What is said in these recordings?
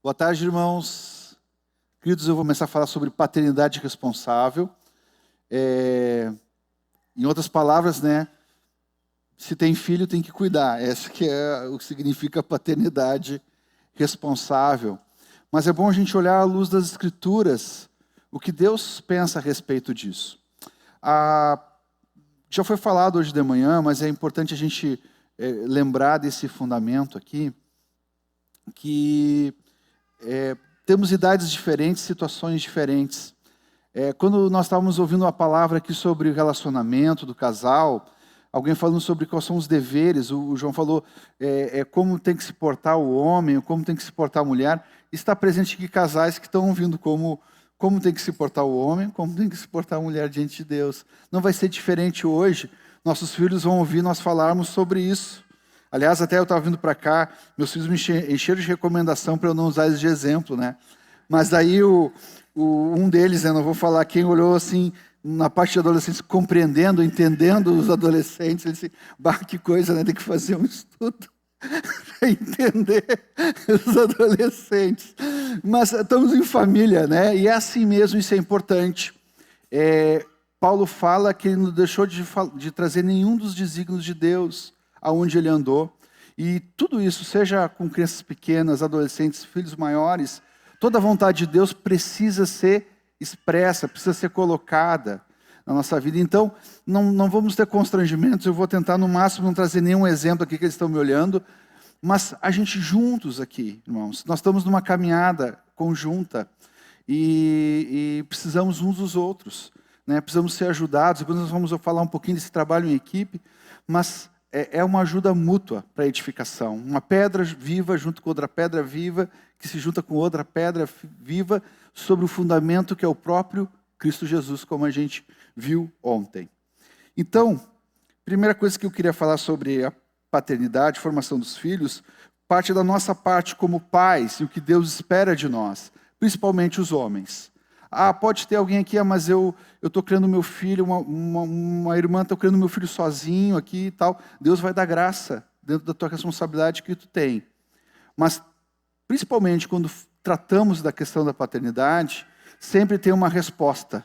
Boa tarde, irmãos. Queridos, eu vou começar a falar sobre paternidade responsável. Em outras palavras, né? Se tem filho, tem que cuidar. Essa que é o que significa paternidade responsável. Mas é bom a gente olhar à luz das Escrituras o que Deus pensa a respeito disso. Já foi falado hoje de manhã, mas é importante a gente lembrar desse fundamento aqui, que temos idades diferentes, situações diferentes. Quando nós estávamos ouvindo uma palavra aqui sobre o relacionamento do casal, alguém falando sobre quais são os deveres, o João falou como tem que se portar o homem, como tem que se portar a mulher. Está presente aqui casais que estão ouvindo como tem que se portar o homem, como tem que se portar a mulher diante de Deus. Não vai ser diferente hoje. Nossos filhos vão ouvir nós falarmos sobre isso. Aliás, até eu estava vindo para cá, meus filhos me encheram de recomendação para eu não usar isso de exemplo, né? Mas daí um deles, não vou falar quem, olhou assim, na parte de adolescentes, compreendendo, entendendo os adolescentes, ele disse, que coisa, né? Tem que fazer um estudo para entender os adolescentes. Mas estamos em família, né? E é assim mesmo, isso é importante. Paulo fala que ele não deixou de trazer nenhum dos desígnios de Deus aonde ele andou. E tudo isso, seja com crianças pequenas, adolescentes, filhos maiores, toda a vontade de Deus precisa ser expressa, precisa ser colocada na nossa vida. Então, não vamos ter constrangimentos. Eu vou tentar, no máximo, não trazer nenhum exemplo aqui que eles estão me olhando. Mas a gente juntos aqui, irmãos, nós estamos numa caminhada conjunta e precisamos uns dos outros, né? Precisamos ser ajudados. Depois nós vamos falar um pouquinho desse trabalho em equipe, mas é uma ajuda mútua para a edificação. Uma pedra viva junto com outra pedra viva, que se junta com outra pedra viva, sobre o fundamento que é o próprio Cristo Jesus, como a gente viu ontem. Então, primeira coisa que eu queria falar sobre a paternidade, formação dos filhos, parte da nossa parte como pais e o que Deus espera de nós, principalmente os homens. Pode ter alguém aqui, mas eu estou criando meu filho, uma irmã está criando meu filho sozinho aqui e tal. Deus vai dar graça dentro da tua responsabilidade que tu tem. Mas, principalmente quando tratamos da questão da paternidade, sempre tem uma resposta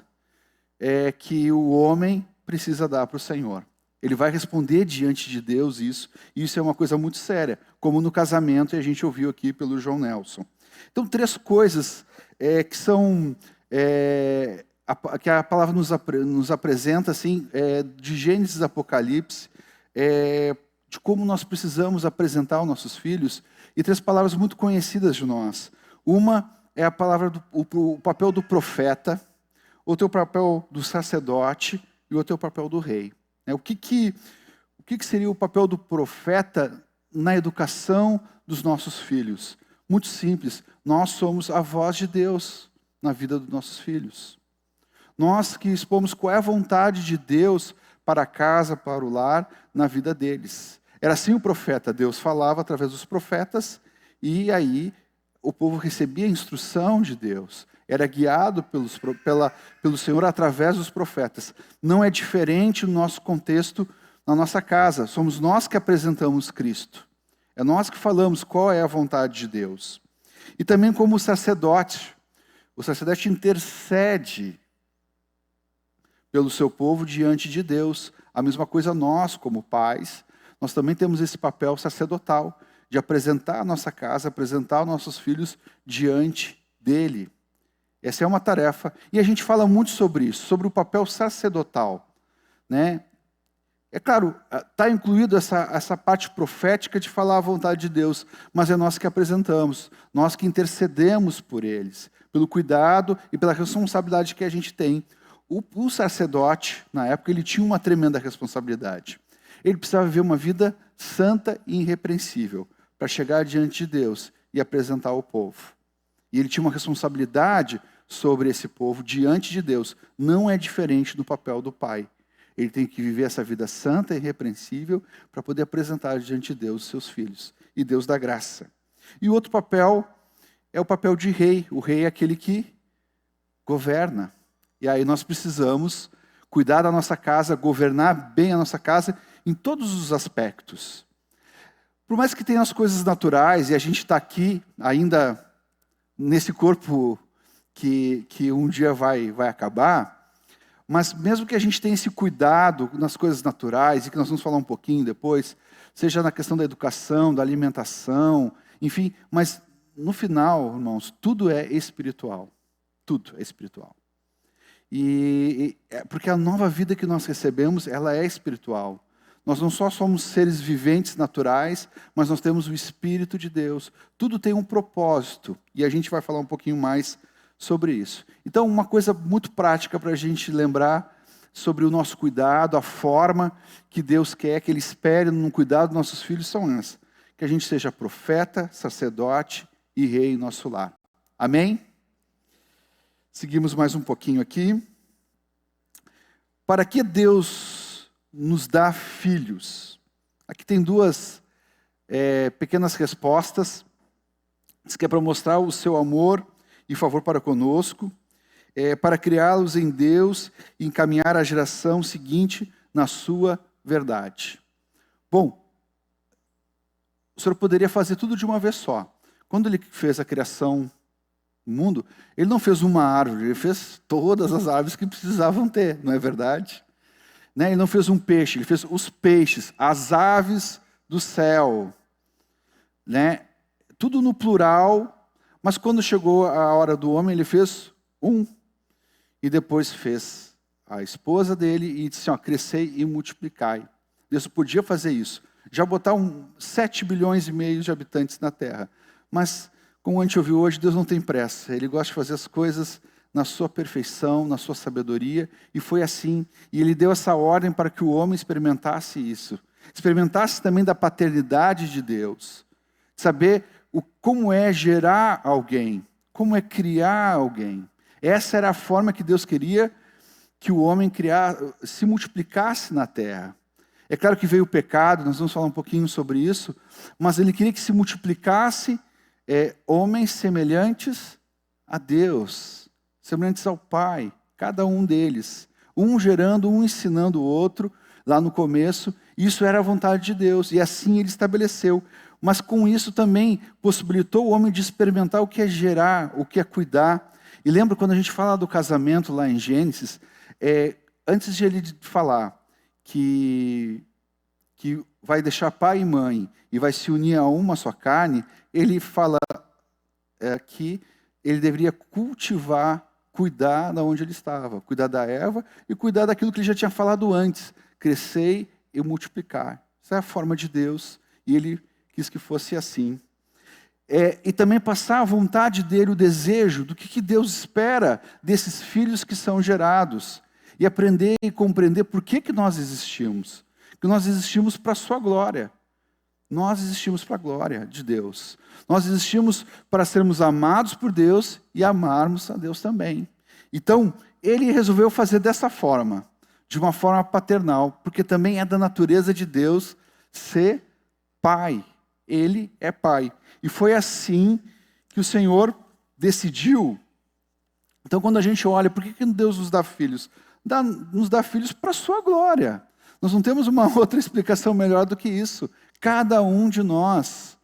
que o homem precisa dar para o Senhor. Ele vai responder diante de Deus isso, e isso é uma coisa muito séria, como no casamento, e a gente ouviu aqui pelo João Nelson. Então, 3 coisas que são... que a palavra nos apresenta, assim, de Gênesis a Apocalipse, de como nós precisamos apresentar os nossos filhos, e 3 palavras muito conhecidas de nós. Uma é a palavra o papel do profeta, outro é o papel do sacerdote, e outro é o papel do rei. O que seria o papel do profeta na educação dos nossos filhos? Muito simples, nós somos a voz de Deus na vida dos nossos filhos. Nós que expomos qual é a vontade de Deus para a casa, para o lar, na vida deles. Era assim o profeta, Deus falava através dos profetas, e aí o povo recebia a instrução de Deus, era guiado pelo Senhor através dos profetas. Não é diferente no nosso contexto, na nossa casa. Somos nós que apresentamos Cristo. É nós que falamos qual é a vontade de Deus. E também como sacerdote. O sacerdote intercede pelo seu povo diante de Deus. A mesma coisa nós, como pais, nós também temos esse papel sacerdotal de apresentar a nossa casa, apresentar os nossos filhos diante dele. Essa é uma tarefa. E a gente fala muito sobre isso, sobre o papel sacerdotal, né? É claro, está incluído essa parte profética de falar a vontade de Deus, mas é nós que apresentamos, nós que intercedemos por eles, pelo cuidado e pela responsabilidade que a gente tem. O sacerdote, na época, ele tinha uma tremenda responsabilidade. Ele precisava viver uma vida santa e irrepreensível para chegar diante de Deus e apresentar ao povo. E ele tinha uma responsabilidade sobre esse povo diante de Deus. Não é diferente do papel do pai. Ele tem que viver essa vida santa e irrepreensível para poder apresentar diante de Deus os seus filhos. E Deus dá graça. E o outro papel é o papel de rei. O rei é aquele que governa. E aí nós precisamos cuidar da nossa casa, governar bem a nossa casa em todos os aspectos. Por mais que tenha as coisas naturais, e a gente está aqui ainda nesse corpo que um dia vai acabar, mas mesmo que a gente tenha esse cuidado nas coisas naturais, e que nós vamos falar um pouquinho depois, seja na questão da educação, da alimentação, enfim, mas no final, irmãos, tudo é espiritual. Tudo é espiritual. Porque a nova vida que nós recebemos, ela é espiritual. Nós não só somos seres viventes naturais, mas nós temos o Espírito de Deus. Tudo tem um propósito. E a gente vai falar um pouquinho mais sobre isso. Então, uma coisa muito prática para a gente lembrar sobre o nosso cuidado, a forma que Deus quer que Ele espere no cuidado dos nossos filhos são essas. Que a gente seja profeta, sacerdote e rei em nosso lar. Amém? Seguimos mais um pouquinho aqui. Para que Deus nos dá filhos? Aqui tem duas pequenas respostas. Diz que é para mostrar o seu amor e favor para conosco, para criá-los em Deus e encaminhar a geração seguinte na sua verdade. Bom, o Senhor poderia fazer tudo de uma vez só. Quando Ele fez a criação do mundo, Ele não fez uma árvore, Ele fez todas as árvores que precisavam ter, não é verdade? Né? Ele não fez um peixe, Ele fez os peixes, as aves do céu. Né? Tudo no plural, mas quando chegou a hora do homem, Ele fez um. E depois fez a esposa dele e disse, crescei e multiplicai. Deus podia fazer isso. Já botar 7 bilhões e meio de habitantes na Terra. Mas, como a gente ouviu hoje, Deus não tem pressa. Ele gosta de fazer as coisas na sua perfeição, na sua sabedoria. E foi assim. E Ele deu essa ordem para que o homem experimentasse isso. Experimentasse também da paternidade de Deus. Saber como é gerar alguém. Como é criar alguém. Essa era a forma que Deus queria que o homem se multiplicasse na terra. É claro que veio o pecado, nós vamos falar um pouquinho sobre isso, mas Ele queria que se multiplicasse homens semelhantes a Deus, semelhantes ao Pai, cada um deles. Um gerando, um ensinando o outro, lá no começo. Isso era a vontade de Deus, e assim Ele estabeleceu. Mas com isso também possibilitou o homem de experimentar o que é gerar, o que é cuidar. E lembra quando a gente fala do casamento lá em Gênesis, antes de Ele falar que vai deixar pai e mãe e vai se unir a uma só carne, Ele fala que ele deveria cultivar, cuidar de onde ele estava, cuidar da erva e cuidar daquilo que Ele já tinha falado antes, crescer e multiplicar. Essa é a forma de Deus, e Ele quis que fosse assim. E também passar a vontade dele, o desejo do que Deus espera desses filhos que são gerados. E aprender e compreender por que nós existimos. Que nós existimos para a sua glória. Nós existimos para a glória de Deus. Nós existimos para sermos amados por Deus e amarmos a Deus também. Então, Ele resolveu fazer dessa forma. De uma forma paternal. Porque também é da natureza de Deus ser Pai. Ele é Pai. E foi assim que o Senhor decidiu. Então, quando a gente olha, por que Deus nos dá filhos? Nos dá filhos para a sua glória. Nós não temos uma outra explicação melhor do que isso. Cada um de nós.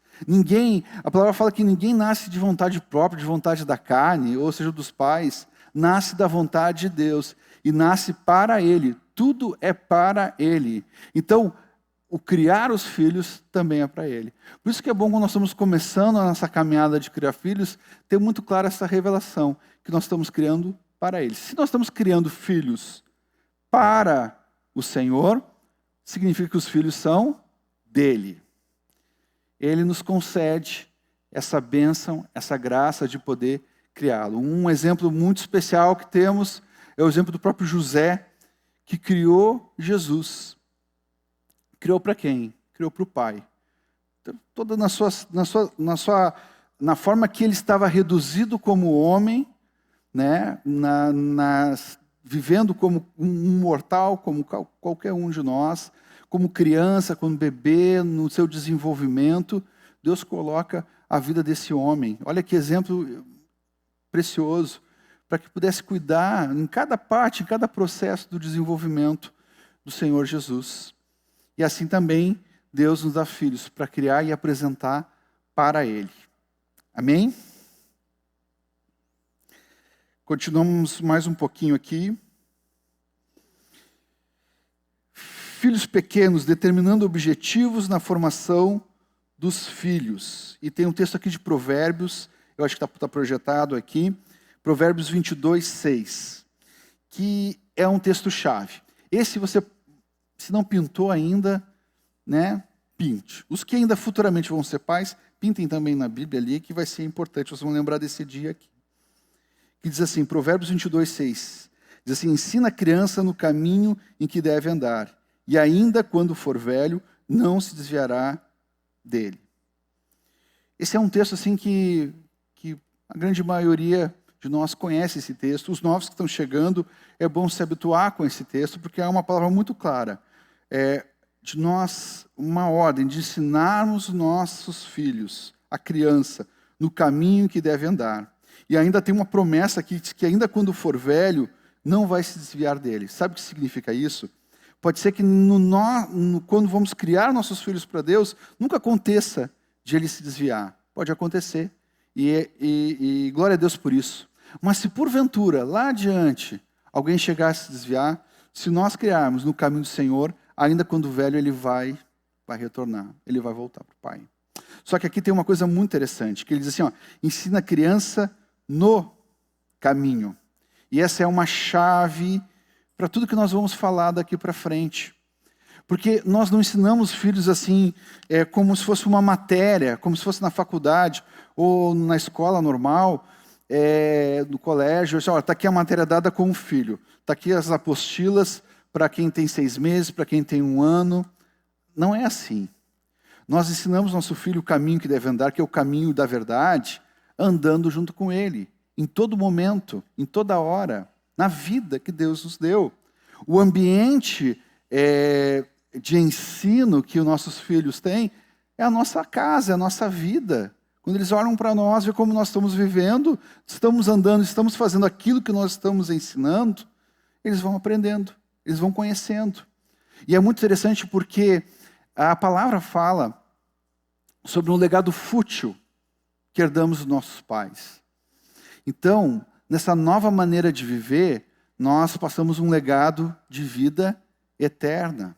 A palavra fala que ninguém nasce de vontade própria, de vontade da carne, ou seja, dos pais. Nasce da vontade de Deus. E nasce para Ele. Tudo é para Ele. Então, o criar os filhos também é para Ele. Por isso que é bom quando nós estamos começando a nossa caminhada de criar filhos, ter muito clara essa revelação, que nós estamos criando para Ele. Se nós estamos criando filhos para o Senhor, significa que os filhos são dEle. Ele nos concede essa bênção, essa graça de poder criá-lo. Um exemplo muito especial que temos é o exemplo do próprio José, que criou Jesus. Criou para quem? Criou para o Pai. Toda na forma que ele estava reduzido como homem, né? Vivendo como um mortal, como qualquer um de nós, como criança, como bebê, no seu desenvolvimento, Deus coloca a vida desse homem. Olha que exemplo precioso, para que pudesse cuidar em cada parte, em cada processo do desenvolvimento do Senhor Jesus. E assim também Deus nos dá filhos para criar e apresentar para Ele. Amém? Continuamos mais um pouquinho aqui. Filhos pequenos, determinando objetivos na formação dos filhos. E tem um texto aqui de Provérbios, eu acho que está projetado aqui, Provérbios 22, 6, que é um texto-chave. Esse você, se não pintou ainda, né, pinte. Os que ainda futuramente vão ser pais, pintem também na Bíblia ali, que vai ser importante, vocês vão lembrar desse dia aqui. Que diz assim, Provérbios 22, 6, diz assim, ensina a criança no caminho em que deve andar, e ainda quando for velho, não se desviará dele. Esse é um texto assim que a grande maioria de nós conhece esse texto. Os novos que estão chegando, é bom se habituar com esse texto, porque é uma palavra muito clara. De nós, uma ordem de ensinarmos nossos filhos, a criança, no caminho que deve andar. E ainda tem uma promessa aqui, que ainda quando for velho, não vai se desviar dele. Sabe o que significa isso? Pode ser que quando vamos criar nossos filhos para Deus, nunca aconteça de ele se desviar. Pode acontecer. E glória a Deus por isso. Mas se porventura, lá adiante, alguém chegar a se desviar, se nós criarmos no caminho do Senhor, ainda quando velho ele vai retornar. Ele vai voltar para o Pai. Só que aqui tem uma coisa muito interessante, que ele diz assim, ó, ensina a criança no caminho. E essa é uma chave para tudo que nós vamos falar daqui para frente. Porque nós não ensinamos filhos assim, como se fosse uma matéria, como se fosse na faculdade ou na escola normal, no colégio. Está aqui a matéria dada com o filho. Está aqui as apostilas para quem tem 6 meses, para quem tem 1 ano. Não é assim. Nós ensinamos nosso filho o caminho que deve andar, que é o caminho da verdade, andando junto com ele, em todo momento, em toda hora, na vida que Deus nos deu. O ambiente de ensino que os nossos filhos têm é a nossa casa, é a nossa vida. Quando eles olham para nós, vê como nós estamos vivendo, estamos andando, estamos fazendo aquilo que nós estamos ensinando, eles vão aprendendo, eles vão conhecendo. E é muito interessante porque a palavra fala sobre um legado fútil que herdamos dos nossos pais. Então, nessa nova maneira de viver, nós passamos um legado de vida eterna.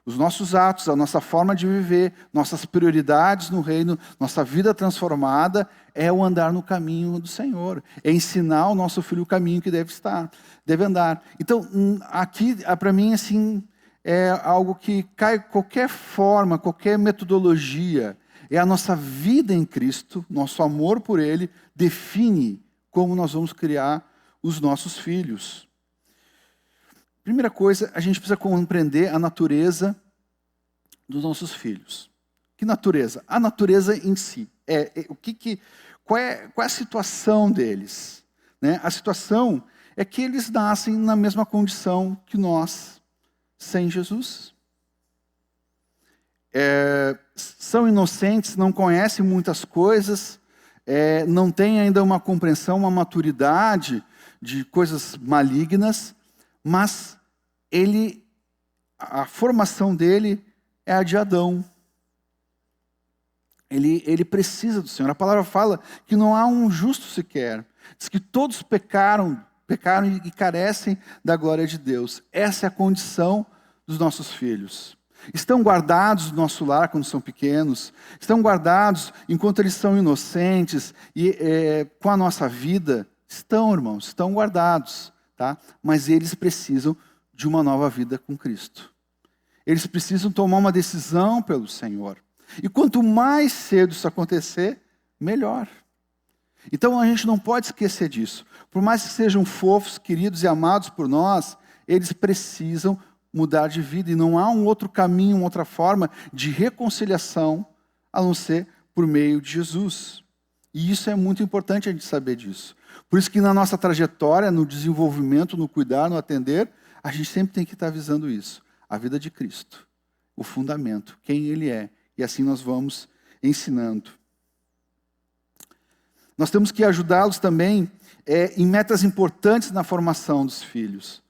Os nossos atos, a nossa forma de viver, nossas prioridades no reino, nossa vida transformada, é o andar no caminho do Senhor. É ensinar o nosso filho o caminho que deve andar. Então, aqui, para mim, assim, é algo que cai qualquer forma, qualquer metodologia. É a nossa vida em Cristo, nosso amor por Ele, define como nós vamos criar os nossos filhos. Primeira coisa, a gente precisa compreender a natureza dos nossos filhos. Que natureza? A natureza em si. Qual é a situação deles? Né? A situação é que eles nascem na mesma condição que nós, sem Jesus. São inocentes, não conhecem muitas coisas, não têm ainda uma compreensão, uma maturidade de coisas malignas, mas a formação dele é a de Adão. Ele precisa do Senhor. A palavra fala que não há um justo sequer. Diz que todos pecaram e carecem da glória de Deus. Essa é a condição dos nossos filhos. Estão guardados no nosso lar quando são pequenos, estão guardados enquanto eles são inocentes e com a nossa vida. Estão, irmãos, estão guardados, tá? Mas eles precisam de uma nova vida com Cristo. Eles precisam tomar uma decisão pelo Senhor. E quanto mais cedo isso acontecer, melhor. Então a gente não pode esquecer disso. Por mais que sejam fofos, queridos e amados por nós, eles precisam mudar de vida. E não há um outro caminho, uma outra forma de reconciliação, a não ser por meio de Jesus. E isso é muito importante a gente saber disso. Por isso que na nossa trajetória, no desenvolvimento, no cuidar, no atender, a gente sempre tem que estar visando isso. A vida de Cristo, o fundamento, quem Ele é. E assim nós vamos ensinando. Nós temos que ajudá-los também em metas importantes na formação dos filhos.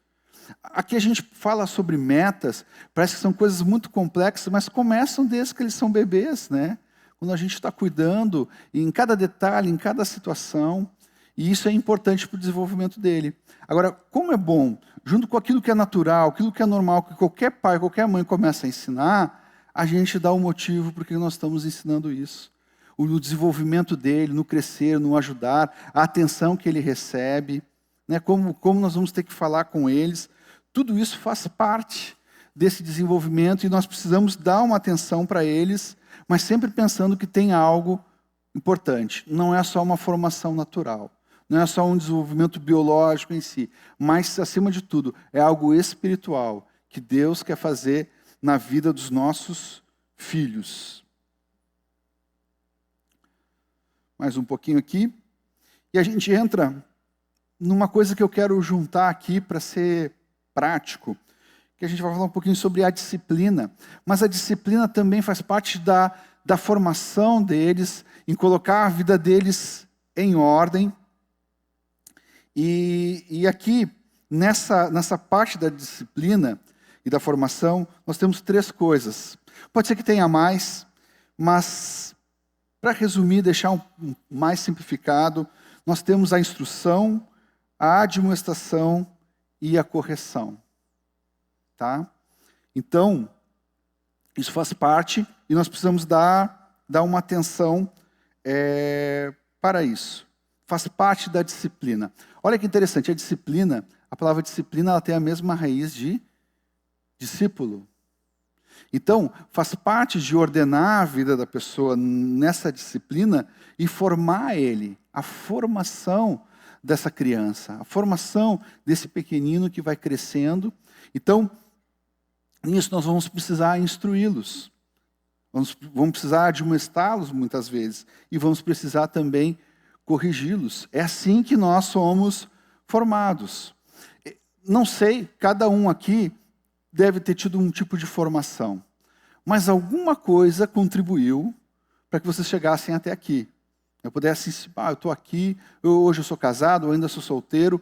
Aqui a gente fala sobre metas, parece que são coisas muito complexas, mas começam desde que eles são bebês, né? Quando a gente está cuidando em cada detalhe, em cada situação. E isso é importante para o desenvolvimento dele. Agora, como é bom, junto com aquilo que é natural, aquilo que é normal, que qualquer pai, qualquer mãe começa a ensinar, a gente dá o motivo por que nós estamos ensinando isso. O desenvolvimento dele, no crescer, no ajudar, a atenção que ele recebe, né? Como nós vamos ter que falar com eles. Tudo isso faz parte desse desenvolvimento e nós precisamos dar uma atenção para eles, mas sempre pensando que tem algo importante. Não é só uma formação natural, não é só um desenvolvimento biológico em si, mas, acima de tudo, é algo espiritual que Deus quer fazer na vida dos nossos filhos. Mais um pouquinho aqui. E a gente entra numa coisa que eu quero juntar aqui para ser prático, que a gente vai falar um pouquinho sobre a disciplina. Mas a disciplina também faz parte da formação deles, em colocar a vida deles em ordem. E aqui, nessa parte da disciplina e da formação, nós temos 3 coisas. Pode ser que tenha mais, mas para resumir, deixar mais simplificado, nós temos a instrução, a admoestação e a correção. Tá? Então, isso faz parte e nós precisamos dar uma atenção para isso. Faz parte da disciplina. Olha que interessante, a disciplina, a palavra disciplina, ela tem a mesma raiz de discípulo. Então, faz parte de ordenar a vida da pessoa nessa disciplina e formar ele, a formação dessa criança, a formação desse pequenino que vai crescendo. Então, nisso nós vamos precisar instruí-los, vamos precisar admoestá-los muitas vezes e vamos precisar também corrigi-los. É assim que nós somos formados. Não sei, cada um aqui deve ter tido um tipo de formação, mas alguma coisa contribuiu para que vocês chegassem até aqui. Eu pudesse, eu estou aqui, hoje eu sou casado, eu ainda sou solteiro.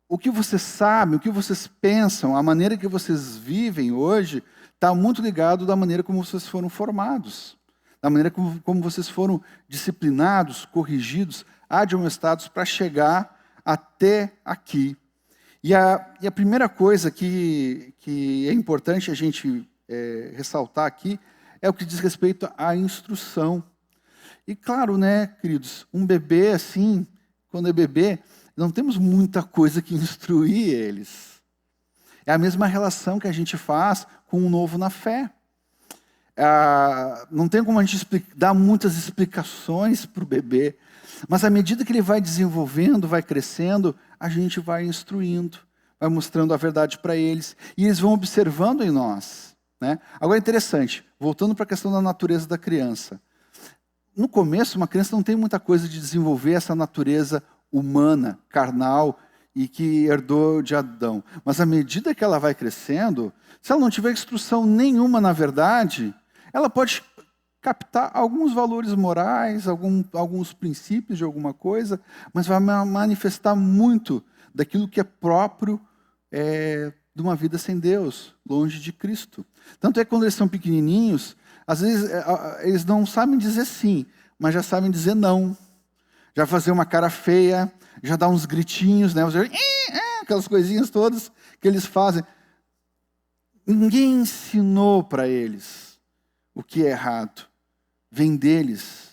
O que vocês sabem, o que vocês pensam, a maneira que vocês vivem hoje, está muito ligado da maneira como vocês foram formados, da maneira como vocês foram disciplinados, corrigidos, admoestados para chegar até aqui. E a primeira coisa que é importante a gente ressaltar aqui é o que diz respeito à instrução. E claro, né, queridos, um bebê assim, quando é bebê, não temos muita coisa que instruir eles. É a mesma relação que a gente faz com um novo na fé. Não tem como a gente dar muitas explicações para o bebê, mas à medida que ele vai desenvolvendo, vai crescendo, a gente vai instruindo, vai mostrando a verdade para eles, e eles vão observando em nós. Né? Agora é interessante, voltando para a questão da natureza da criança. No começo, uma criança não tem muita coisa de desenvolver essa natureza humana, carnal, e que herdou de Adão. Mas à medida que ela vai crescendo, se ela não tiver instrução nenhuma na verdade, ela pode captar alguns valores morais, alguns princípios de alguma coisa, mas vai manifestar muito daquilo que é próprio de uma vida sem Deus, longe de Cristo. Tanto é que quando eles são pequenininhos, às vezes eles não sabem dizer sim, mas já sabem dizer não. Já fazer uma cara feia, já dar uns gritinhos, né? Aquelas coisinhas todas que eles fazem. Ninguém ensinou para eles o que é errado. Vem deles.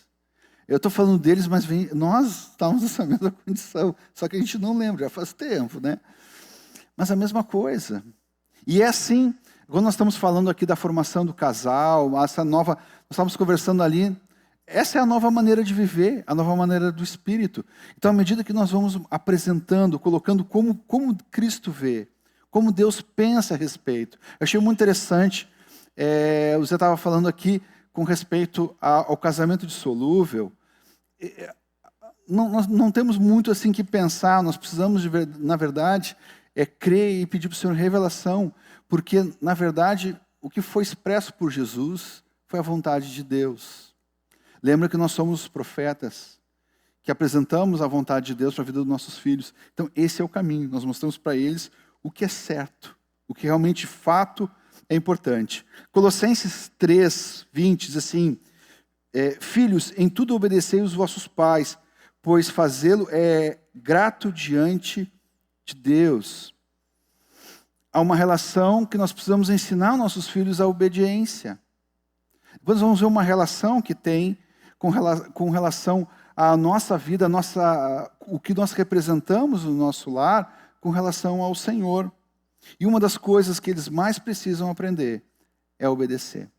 Eu estou falando deles, mas nós estamos nessa mesma condição. Só que a gente não lembra, já faz tempo, né? Mas a mesma coisa. E é assim, quando nós estamos falando aqui da formação do casal, essa nova, nós estamos conversando ali, essa é a nova maneira de viver, a nova maneira do Espírito. Então, à medida que nós vamos apresentando, colocando como Cristo vê, como Deus pensa a respeito. Eu achei muito interessante, você estava falando aqui com respeito ao casamento dissolúvel. Nós não temos muito assim que pensar, nós precisamos, na verdade, crer e pedir para o Senhor revelação, porque, na verdade, o que foi expresso por Jesus foi a vontade de Deus. Lembra que nós somos profetas, que apresentamos a vontade de Deus para a vida dos nossos filhos. Então, esse é o caminho. Nós mostramos para eles o que é certo, o que realmente, de fato, é importante. Colossenses 3:20 diz assim, filhos, em tudo obedecei os vossos pais, pois fazê-lo é grato diante de Deus. Há uma relação que nós precisamos ensinar aos nossos filhos a obediência. Depois vamos ver uma relação que tem com relação à nossa vida, o que nós representamos no nosso lar com relação ao Senhor. E uma das coisas que eles mais precisam aprender é obedecer.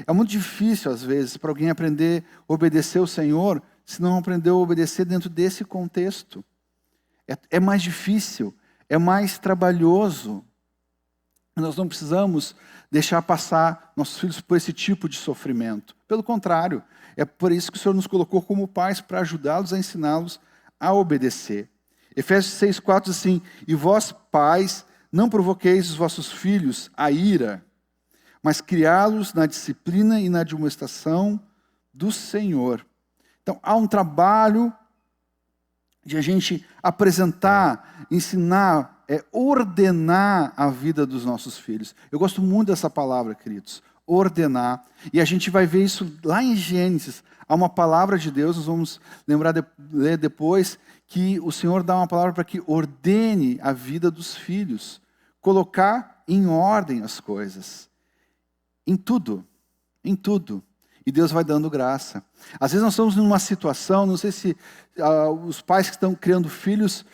É muito difícil, às vezes, para alguém aprender a obedecer ao Senhor, se não aprendeu a obedecer dentro desse contexto. É mais difícil, é mais trabalhoso. Nós não precisamos deixar passar nossos filhos por esse tipo de sofrimento. Pelo contrário, é por isso que o Senhor nos colocou como pais, para ajudá-los a ensiná-los a obedecer. Efésios 6,4 diz assim: e vós, pais, não provoqueis os vossos filhos a ira, mas criá-los na disciplina e na admoestação do Senhor. Então, há um trabalho de a gente apresentar, ensinar, ordenar a vida dos nossos filhos. Eu gosto muito dessa palavra, queridos, ordenar. E a gente vai ver isso lá em Gênesis. Há uma palavra de Deus, nós vamos ler depois, que o Senhor dá uma palavra para que ordene a vida dos filhos. Colocar em ordem as coisas. Em tudo. Em tudo. E Deus vai dando graça. Às vezes nós estamos numa situação, não sei se os pais que estão criando filhos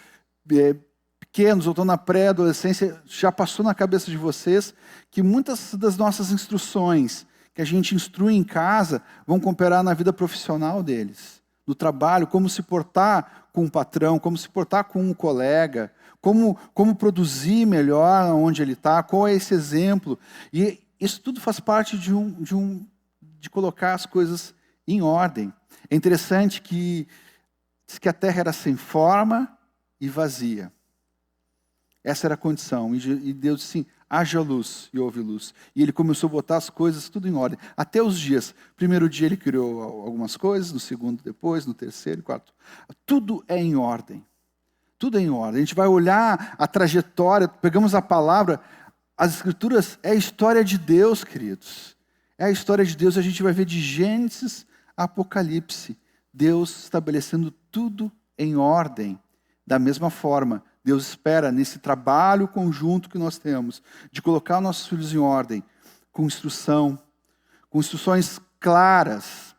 pequenos ou estão na pré-adolescência, já passou na cabeça de vocês que muitas das nossas instruções que a gente instrui em casa vão cooperar na vida profissional deles. No trabalho, como se portar com o patrão, como se portar com um colega, como produzir melhor onde ele está, qual é esse exemplo. E isso tudo faz parte de colocar as coisas em ordem. É interessante que diz que a terra era sem forma e vazia. Essa era a condição. E Deus disse assim: haja luz, e houve luz. E ele começou a botar as coisas tudo em ordem. Até os dias. Primeiro dia ele criou algumas coisas, no segundo depois, no terceiro, quarto. Tudo é em ordem. Tudo é em ordem. A gente vai olhar a trajetória, pegamos a palavra, as Escrituras é a história de Deus, queridos. É a história de Deus, a gente vai ver de Gênesis a Apocalipse. Deus estabelecendo tudo em ordem. Da mesma forma, Deus espera nesse trabalho conjunto que nós temos, de colocar nossos filhos em ordem, com instrução, com instruções claras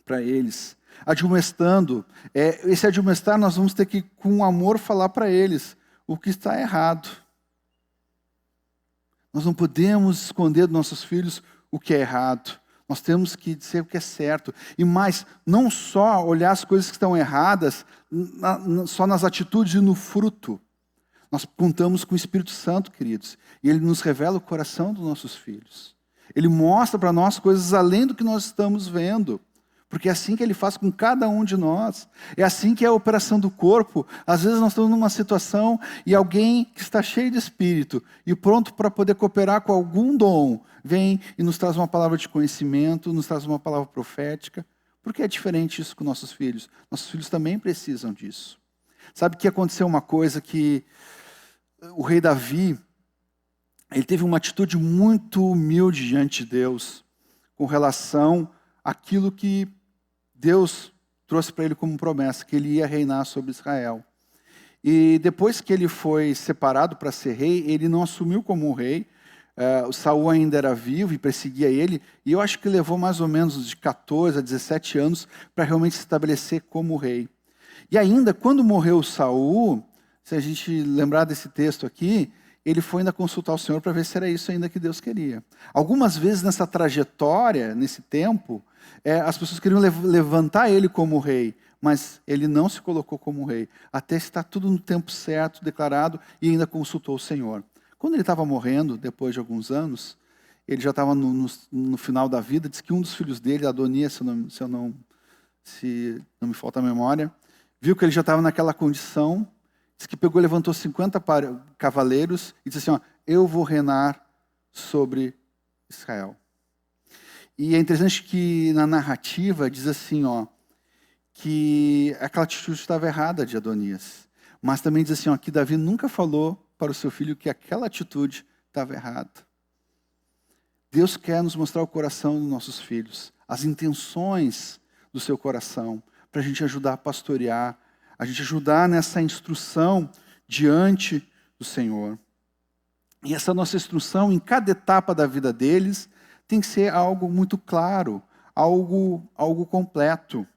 para eles, admoestando. Esse admoestar nós vamos ter que, com amor, falar para eles o que está errado. Nós não podemos esconder dos nossos filhos o que é errado. Nós temos que dizer o que é certo. E mais, não só olhar as coisas que estão erradas, só nas atitudes e no fruto. Nós contamos com o Espírito Santo, queridos. E Ele nos revela o coração dos nossos filhos. Ele mostra para nós coisas além do que nós estamos vendo. Porque é assim que Ele faz com cada um de nós. É assim que é a operação do corpo. Às vezes nós estamos numa situação e alguém que está cheio de Espírito e pronto para poder cooperar com algum dom, vem e nos traz uma palavra de conhecimento, nos traz uma palavra profética. Por que é diferente isso com nossos filhos? Nossos filhos também precisam disso. Sabe que aconteceu uma coisa que o rei Davi, ele teve uma atitude muito humilde diante de Deus, com relação àquilo que Deus trouxe para ele como promessa, que ele ia reinar sobre Israel. E depois que ele foi separado para ser rei, ele não assumiu como rei. O Saul ainda era vivo e perseguia ele. E eu acho que levou mais ou menos de 14 a 17 anos para realmente se estabelecer como rei. E ainda, quando morreu Saul, se a gente lembrar desse texto aqui, ele foi ainda consultar o Senhor para ver se era isso ainda que Deus queria. Algumas vezes nessa trajetória, nesse tempo, as pessoas queriam levantar ele como rei, mas ele não se colocou como rei, até estar tudo no tempo certo, declarado, e ainda consultou o Senhor. Quando ele estava morrendo, depois de alguns anos, ele já estava no final da vida, diz que um dos filhos dele, Adonias, se não me falta a memória, viu que ele já estava naquela condição, diz que pegou, levantou 50 cavaleiros e disse assim: eu vou reinar sobre Israel. E é interessante que na narrativa diz assim, que aquela atitude estava errada de Adonias. Mas também diz assim, que Davi nunca falou para o seu filho que aquela atitude estava errada. Deus quer nos mostrar o coração dos nossos filhos, as intenções do seu coração, para a gente ajudar a pastorear, a gente ajudar nessa instrução diante do Senhor. E essa nossa instrução em cada etapa da vida deles tem que ser algo muito claro, algo completo.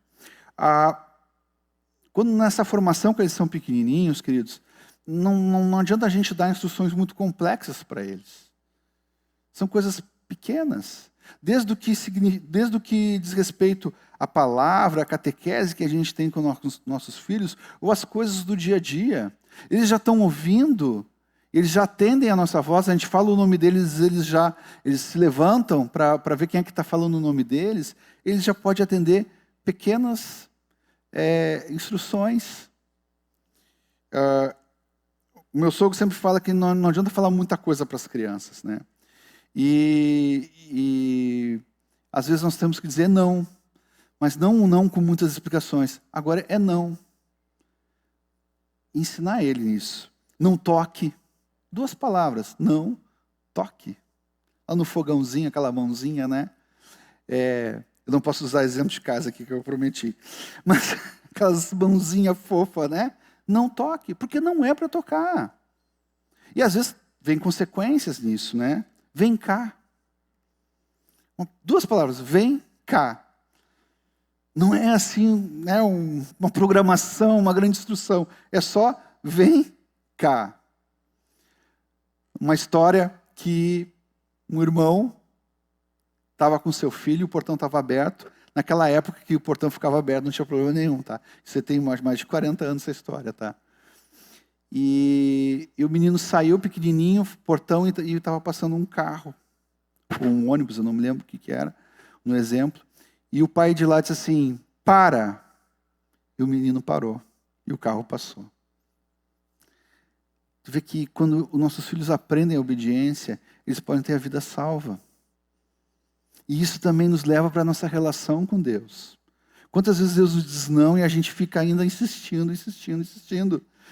Quando nessa formação que eles são pequenininhos, queridos, não adianta a gente dar instruções muito complexas para eles. São coisas pequenas. Desde o que diz respeito à palavra, à catequese que a gente tem com nossos filhos, ou as coisas do dia a dia. Eles já estão ouvindo, eles já atendem a nossa voz, a gente fala o nome deles, eles se levantam para ver quem é que está falando o nome deles, eles já podem atender pequenas instruções. O meu sogro sempre fala que não adianta falar muita coisa para as crianças, né? E às vezes nós temos que dizer não, mas não um não com muitas explicações. Agora é não. Ensinar ele isso. Não toque. 2 palavras. Não toque. Lá no fogãozinho, aquela mãozinha, né? Eu não posso usar exemplo de casa aqui que eu prometi. Mas aquelas mãozinhas fofas, né? Não toque, porque não é para tocar. E às vezes vem consequências nisso, né? Vem cá. 2 palavras, vem cá. Não é assim, né, uma programação, uma grande instrução. É só vem cá. Uma história que um irmão estava com seu filho, o portão estava aberto. Naquela época que o portão ficava aberto, não tinha problema nenhum, tá? Você tem mais de 40 anos essa história, tá? E o menino saiu pequenininho, portão, e estava passando um carro, ou um ônibus, eu não me lembro o que era, no exemplo. E o pai de lá disse assim, para. E o menino parou, e o carro passou. Tu vê que quando os nossos filhos aprendem a obediência, eles podem ter a vida salva. E isso também nos leva para a nossa relação com Deus. Quantas vezes Deus nos diz não e a gente fica ainda insistindo.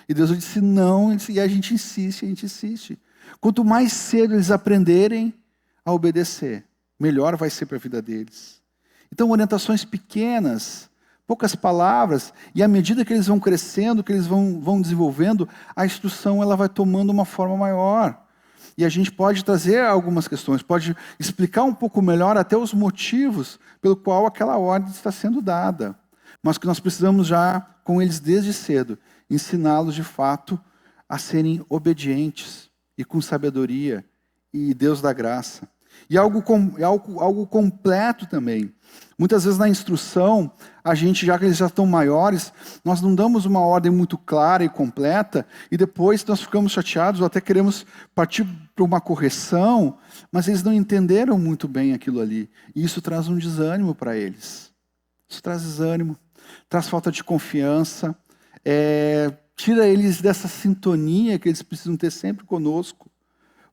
E Deus disse não e a gente insiste. Quanto mais cedo eles aprenderem a obedecer, melhor vai ser para a vida deles. Então, orientações pequenas, poucas palavras, e à medida que eles vão crescendo, que eles vão desenvolvendo, a instrução ela vai tomando uma forma maior. E a gente pode trazer algumas questões, pode explicar um pouco melhor até os motivos pelo qual aquela ordem está sendo dada. Mas que nós precisamos já, com eles desde cedo, ensiná-los de fato a serem obedientes e com sabedoria e Deus dá graça. E algo completo também. Muitas vezes na instrução, a gente, já que eles já estão maiores, nós não damos uma ordem muito clara e completa, e depois nós ficamos chateados, ou até queremos partir para uma correção, mas eles não entenderam muito bem aquilo ali. E isso traz um desânimo para eles. Isso traz desânimo, traz falta de confiança, tira eles dessa sintonia que eles precisam ter sempre conosco,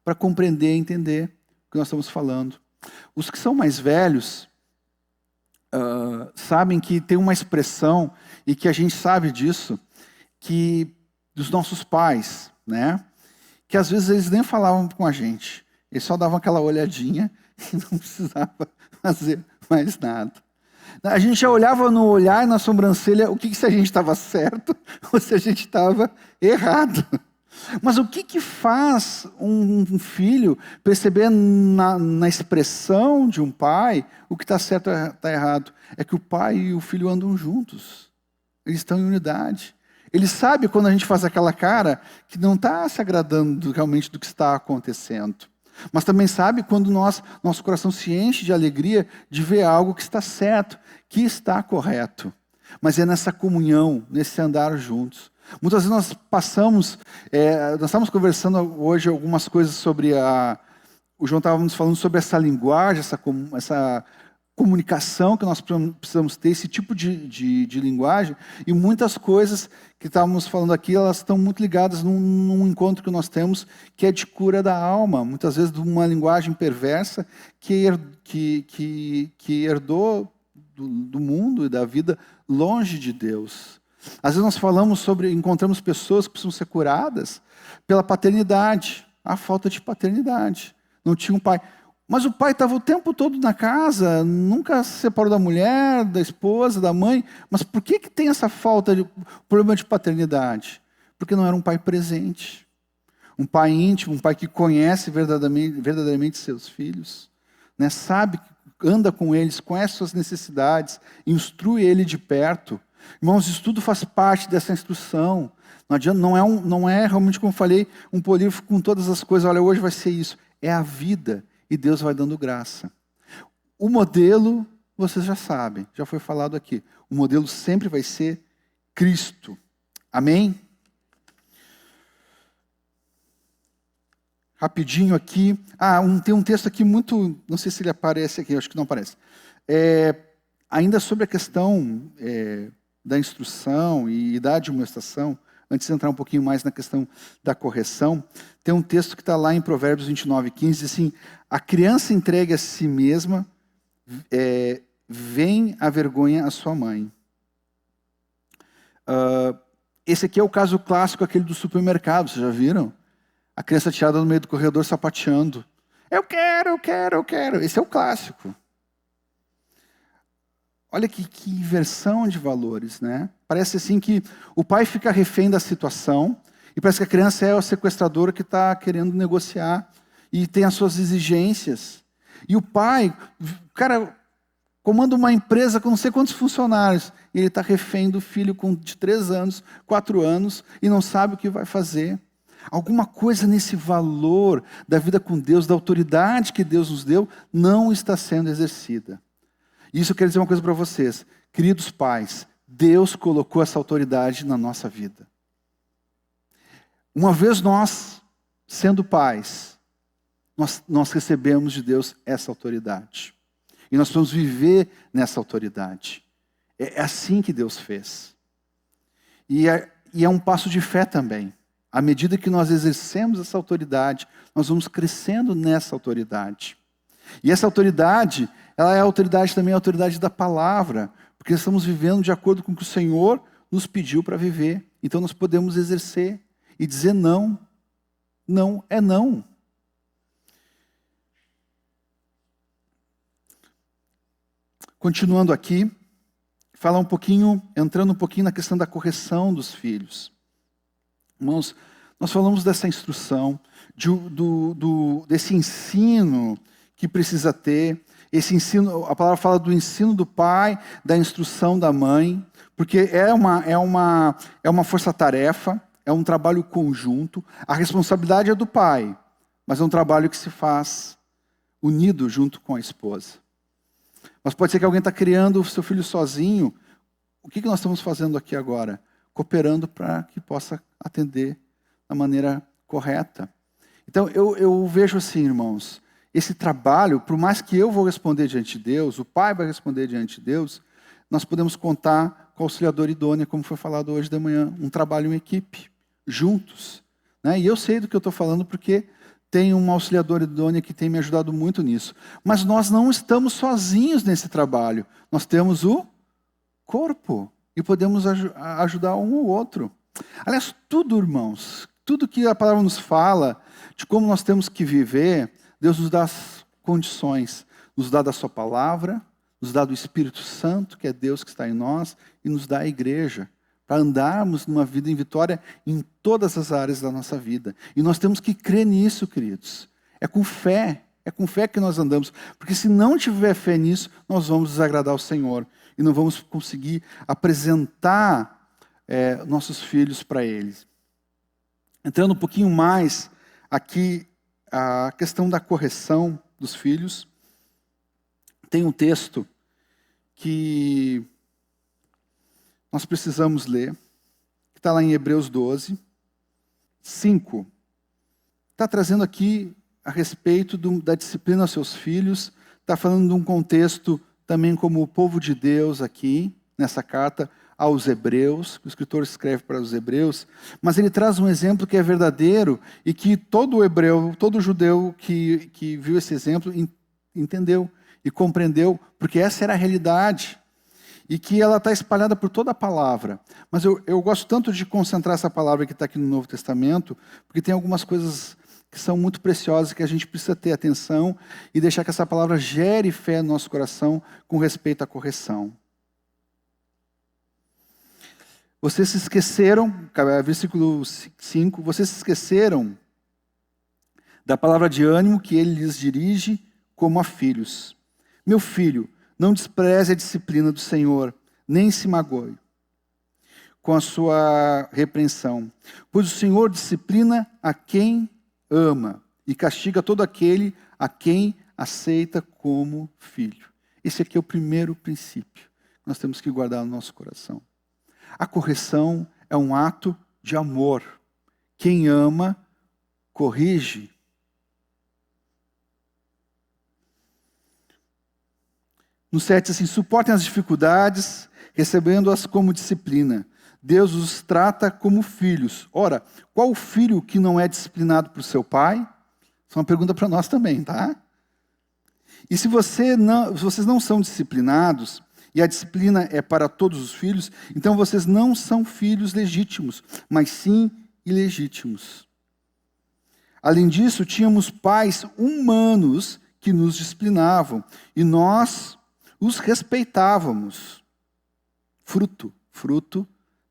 para compreender e entender o que nós estamos falando. Os que são mais velhos, sabem que tem uma expressão, e que a gente sabe disso, que dos nossos pais, né? Que às vezes eles nem falavam com a gente, eles só davam aquela olhadinha e não precisava fazer mais nada. A gente já olhava no olhar e na sobrancelha se a gente estava certo ou se a gente estava errado. Mas o que faz um filho perceber na expressão de um pai o que está certo e está errado? É que o pai e o filho andam juntos. Eles estão em unidade. Ele sabe quando a gente faz aquela cara que não está se agradando realmente do que está acontecendo. Mas também sabe quando nosso coração se enche de alegria de ver algo que está certo, que está correto. Mas é nessa comunhão, nesse andar juntos. Muitas vezes nós nós estamos conversando hoje algumas coisas sobre o João estava nos falando sobre essa linguagem, essa comunicação que nós precisamos ter, esse tipo de linguagem, e muitas coisas que estávamos falando aqui, elas estão muito ligadas num encontro que nós temos, que é de cura da alma, muitas vezes de uma linguagem perversa que herdou do mundo e da vida longe de Deus. Às vezes nós encontramos pessoas que precisam ser curadas pela paternidade, a falta de paternidade. Não tinha um pai. Mas o pai estava o tempo todo na casa, nunca se separou da mulher, da esposa, da mãe. Mas por que tem essa falta de problema de paternidade? Porque não era um pai presente. Um pai íntimo, um pai que conhece verdadeiramente seus filhos, né? Sabe, anda com eles, conhece suas necessidades, instrui ele de perto. Irmãos, isso tudo faz parte dessa instrução. Não adianta, não é realmente, como eu falei, um polígrafo com todas as coisas. Olha, hoje vai ser isso. É a vida. E Deus vai dando graça. O modelo, vocês já sabem, já foi falado aqui. O modelo sempre vai ser Cristo. Amém? Rapidinho aqui. Tem um texto aqui muito... Não sei se ele aparece aqui, acho que não aparece. Ainda sobre a questão da instrução e da admoestação, antes de entrar um pouquinho mais na questão da correção, tem um texto que está lá em Provérbios 29:15, diz assim: a criança entregue a si mesma, vem a vergonha à sua mãe. Esse aqui é o caso clássico, aquele do supermercado, vocês já viram? A criança tirada no meio do corredor sapateando. Eu quero, eu quero, eu quero. Esse é o clássico. Olha que inversão de valores, né? Parece assim que o pai fica refém da situação e parece que a criança é o sequestrador que está querendo negociar e tem as suas exigências. E o pai, cara, comanda uma empresa com não sei quantos funcionários e ele está refém do filho de 3 anos, 4 anos e não sabe o que vai fazer. Alguma coisa nesse valor da vida com Deus, da autoridade que Deus nos deu, não está sendo exercida. Isso eu quero dizer uma coisa para vocês. Queridos pais, Deus colocou essa autoridade na nossa vida. Uma vez nós, sendo pais, nós recebemos de Deus essa autoridade. E nós vamos viver nessa autoridade. É assim que Deus fez. E é um passo de fé também. À medida que nós exercemos essa autoridade, nós vamos crescendo nessa autoridade. E essa autoridade, ela é a autoridade também, a autoridade da palavra, porque estamos vivendo de acordo com o que o Senhor nos pediu para viver. Então nós podemos exercer e dizer não. Não é não. Continuando aqui, entrando um pouquinho na questão da correção dos filhos. Irmãos, nós falamos dessa instrução, desse ensino que precisa ter. Esse ensino, a palavra fala do ensino do pai, da instrução da mãe, porque é uma força-tarefa, é um trabalho conjunto. A responsabilidade é do pai, mas é um trabalho que se faz unido junto com a esposa. Mas pode ser que alguém está criando o seu filho sozinho. O que nós estamos fazendo aqui agora? Cooperando para que possa atender da maneira correta. Então, eu vejo assim, irmãos, esse trabalho, por mais que eu vou responder diante de Deus, o pai vai responder diante de Deus, nós podemos contar com o auxiliador idôneo, como foi falado hoje de manhã, um trabalho em equipe, juntos. Né? E eu sei do que eu estou falando porque tem uma auxiliadora idônea que tem me ajudado muito nisso. Mas nós não estamos sozinhos nesse trabalho, nós temos o corpo. E podemos ajudar um ou outro. Aliás, tudo, irmãos, tudo que a palavra nos fala, de como nós temos que viver, Deus nos dá as condições. Nos dá da sua palavra, nos dá do Espírito Santo, que é Deus que está em nós, e nos dá a igreja, para andarmos numa vida em vitória em todas as áreas da nossa vida. E nós temos que crer nisso, queridos. É com fé que nós andamos. Porque se não tiver fé nisso, nós vamos desagradar o Senhor. E não vamos conseguir apresentar nossos filhos para eles. Entrando um pouquinho mais aqui, a questão da correção dos filhos. Tem um texto que nós precisamos ler, que está lá em Hebreus 12, 5. Está trazendo aqui a respeito da disciplina aos seus filhos, está falando de um contexto também como o povo de Deus aqui, nessa carta aos Hebreus, o escritor escreve para os Hebreus, mas ele traz um exemplo que é verdadeiro e que todo hebreu, todo judeu que viu esse exemplo entendeu e compreendeu, porque essa era a realidade e que ela está espalhada por toda a palavra. Mas eu gosto tanto de concentrar essa palavra que está aqui no Novo Testamento, porque tem algumas coisas que são muito preciosas, que a gente precisa ter atenção e deixar que essa palavra gere fé no nosso coração com respeito à correção. Vocês se esqueceram, versículo 5, vocês se esqueceram da palavra de ânimo que ele lhes dirige como a filhos. Meu filho, não despreze a disciplina do Senhor, nem se magoe com a sua repreensão, pois o Senhor disciplina a quem ama e castiga todo aquele a quem aceita como filho. Esse aqui é o primeiro princípio que nós temos que guardar no nosso coração. A correção é um ato de amor. Quem ama, corrige. No 7, assim, suportem as dificuldades, recebendo-as como disciplina. Deus os trata como filhos. Ora, qual o filho que não é disciplinado por seu pai? Isso é uma pergunta para nós também, tá? E se vocês não são disciplinados, e a disciplina é para todos os filhos, então vocês não são filhos legítimos, mas sim ilegítimos. Além disso, tínhamos pais humanos que nos disciplinavam, e nós os respeitávamos. Fruto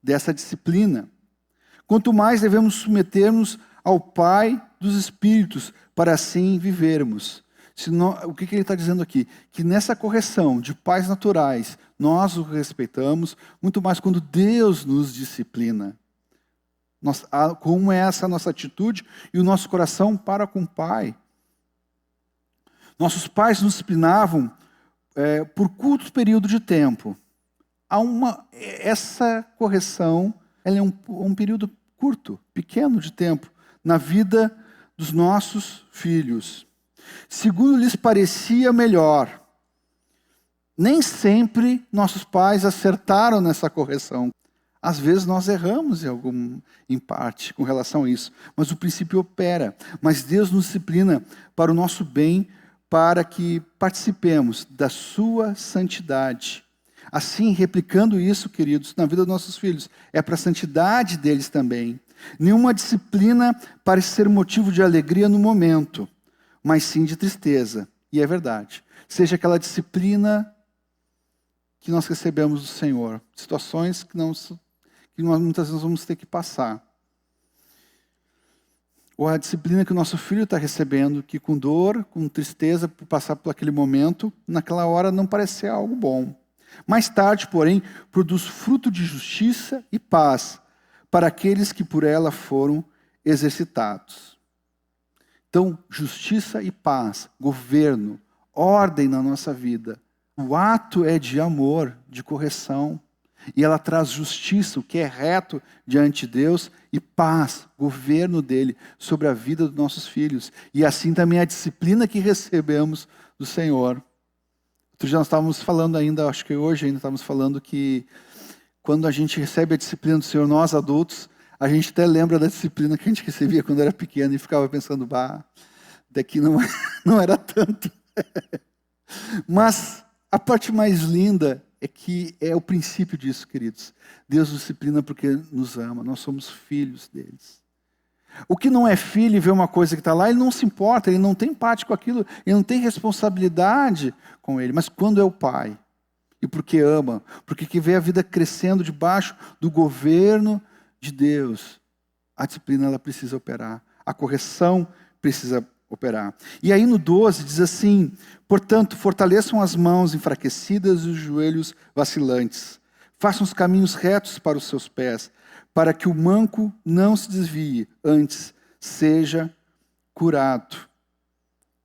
dessa disciplina. Quanto mais devemos submeter-nos ao Pai dos Espíritos, para assim vivermos. O que ele está dizendo aqui? Que nessa correção de pais naturais, nós o respeitamos, muito mais quando Deus nos disciplina. Como é essa nossa atitude e o nosso coração para com o Pai. Nossos pais nos disciplinavam por curto período de tempo. Essa correção ela é um período curto, pequeno de tempo, na vida dos nossos filhos. Segundo lhes parecia melhor. Nem sempre nossos pais acertaram nessa correção. Às vezes nós erramos em parte com relação a isso, mas o princípio opera. Mas Deus nos disciplina para o nosso bem, para que participemos da sua santidade. Assim, replicando isso, queridos, na vida dos nossos filhos, é para a santidade deles também. Nenhuma disciplina parece ser motivo de alegria no momento, mas sim de tristeza. E é verdade. Seja aquela disciplina que nós recebemos do Senhor, situações que nós muitas vezes vamos ter que passar. Ou a disciplina que o nosso filho está recebendo, que com dor, com tristeza, por passar por aquele momento, naquela hora não parece ser algo bom. Mais tarde, porém, produz fruto de justiça e paz para aqueles que por ela foram exercitados. Então, justiça e paz, governo, ordem na nossa vida. O ato é de amor, de correção. E ela traz justiça, o que é reto diante de Deus, e paz, governo dele, sobre a vida dos nossos filhos. E assim também a disciplina que recebemos do Senhor. Outro dia nós estávamos falando ainda, acho que hoje ainda estávamos falando que quando a gente recebe a disciplina do Senhor, nós adultos, a gente até lembra da disciplina que a gente recebia quando era pequeno e ficava pensando, daqui não era tanto. Mas a parte mais linda é que é o princípio disso, queridos. Deus nos disciplina porque nos ama, nós somos filhos deles. O que não é filho e vê uma coisa que está lá, ele não se importa, ele não tem parte com aquilo, ele não tem responsabilidade com ele. Mas quando é o pai, e porque ama, porque que vê a vida crescendo debaixo do governo de Deus, a disciplina ela precisa operar, a correção precisa operar. E aí no 12 diz assim, portanto, fortaleçam as mãos enfraquecidas e os joelhos vacilantes. Façam os caminhos retos para os seus pés, para que o manco não se desvie, antes seja curado.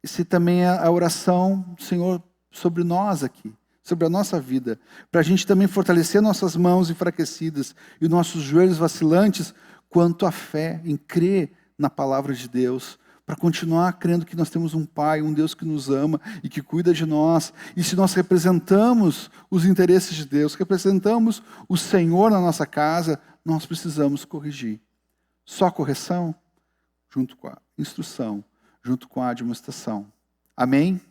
Esse também é a oração do Senhor sobre nós aqui, sobre a nossa vida, para a gente também fortalecer nossas mãos enfraquecidas e nossos joelhos vacilantes quanto à fé, em crer na palavra de Deus, para continuar crendo que nós temos um Pai, um Deus que nos ama e que cuida de nós. E se nós representamos os interesses de Deus, representamos o Senhor na nossa casa, nós precisamos corrigir. Só correção, junto com a instrução, junto com a admoestação. Amém?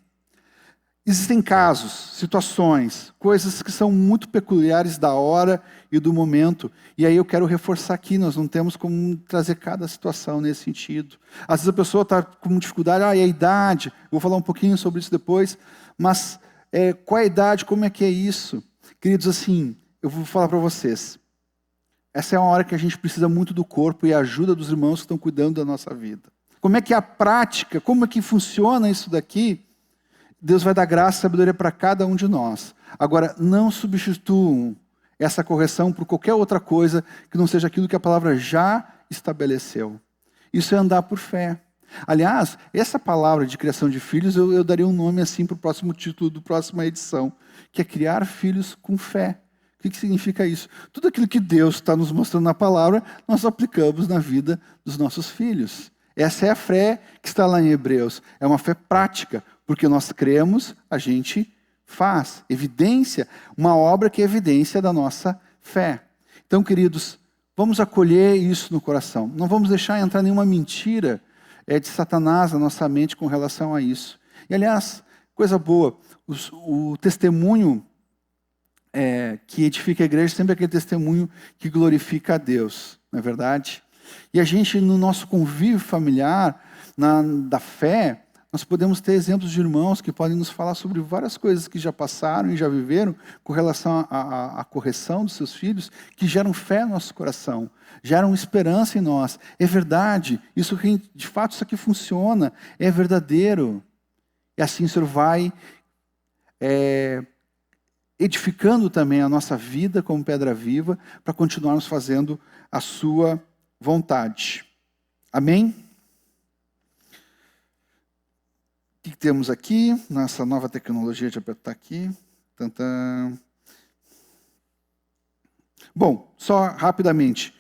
Existem casos, situações, coisas que são muito peculiares da hora e do momento. E aí eu quero reforçar aqui, nós não temos como trazer cada situação nesse sentido. Às vezes a pessoa está com dificuldade, e a idade, eu vou falar um pouquinho sobre isso depois, mas qual é a idade, como é que é isso? Queridos, assim, eu vou falar para vocês. Essa é uma hora que a gente precisa muito do corpo e a ajuda dos irmãos que estão cuidando da nossa vida. Como é que é a prática, como é que funciona isso daqui? Deus vai dar graça e sabedoria para cada um de nós. Agora, não substituam essa correção por qualquer outra coisa que não seja aquilo que a palavra já estabeleceu. Isso é andar por fé. Aliás, essa palavra de criação de filhos, eu daria um nome assim para o próximo título da próxima edição, que é criar filhos com fé. O que significa isso? Tudo aquilo que Deus está nos mostrando na palavra, nós aplicamos na vida dos nossos filhos. Essa é a fé que está lá em Hebreus. É uma fé prática. Porque nós cremos, a gente faz. Evidência, uma obra que é evidência da nossa fé. Então, queridos, vamos acolher isso no coração. Não vamos deixar entrar nenhuma mentira de Satanás na nossa mente com relação a isso. E, aliás, coisa boa, o testemunho que edifica a igreja sempre é aquele testemunho que glorifica a Deus, não é verdade? E a gente, no nosso convívio familiar, da fé, nós podemos ter exemplos de irmãos que podem nos falar sobre várias coisas que já passaram e já viveram com relação à correção dos seus filhos, que geram fé no nosso coração, geram esperança em nós. É verdade, isso de fato isso aqui funciona, é verdadeiro. E assim o Senhor vai edificando também a nossa vida como pedra viva para continuarmos fazendo a sua vontade. Amém? O que temos aqui, nessa nova tecnologia de apertar aqui? Tantã. Bom, só rapidamente,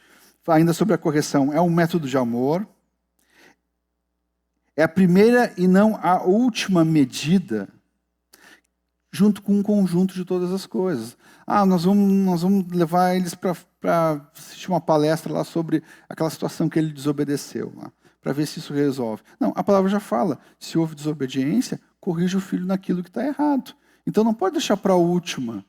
ainda sobre a correção, é um método de amor, é a primeira e não a última medida, junto com um conjunto de todas as coisas. Nós vamos levar eles para assistir uma palestra lá sobre aquela situação que ele desobedeceu lá, para ver se isso resolve. Não, a palavra já fala, se houve desobediência, corrija o filho naquilo que está errado. Então não pode deixar para a última,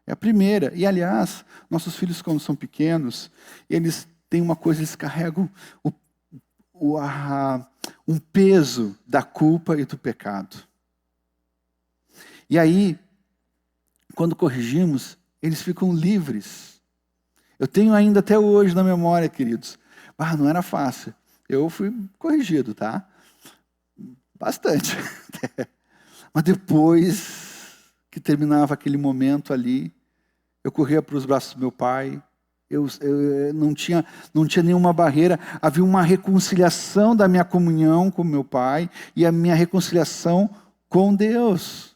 é a primeira. E aliás, nossos filhos quando são pequenos, eles têm uma coisa, eles carregam um peso da culpa e do pecado. E aí, quando corrigimos, eles ficam livres. Eu tenho ainda até hoje na memória, queridos, não era fácil. Eu fui corrigido, tá? Bastante. Mas depois que terminava aquele momento ali, eu corria para os braços do meu pai, eu não tinha nenhuma barreira, havia uma reconciliação da minha comunhão com meu pai e a minha reconciliação com Deus.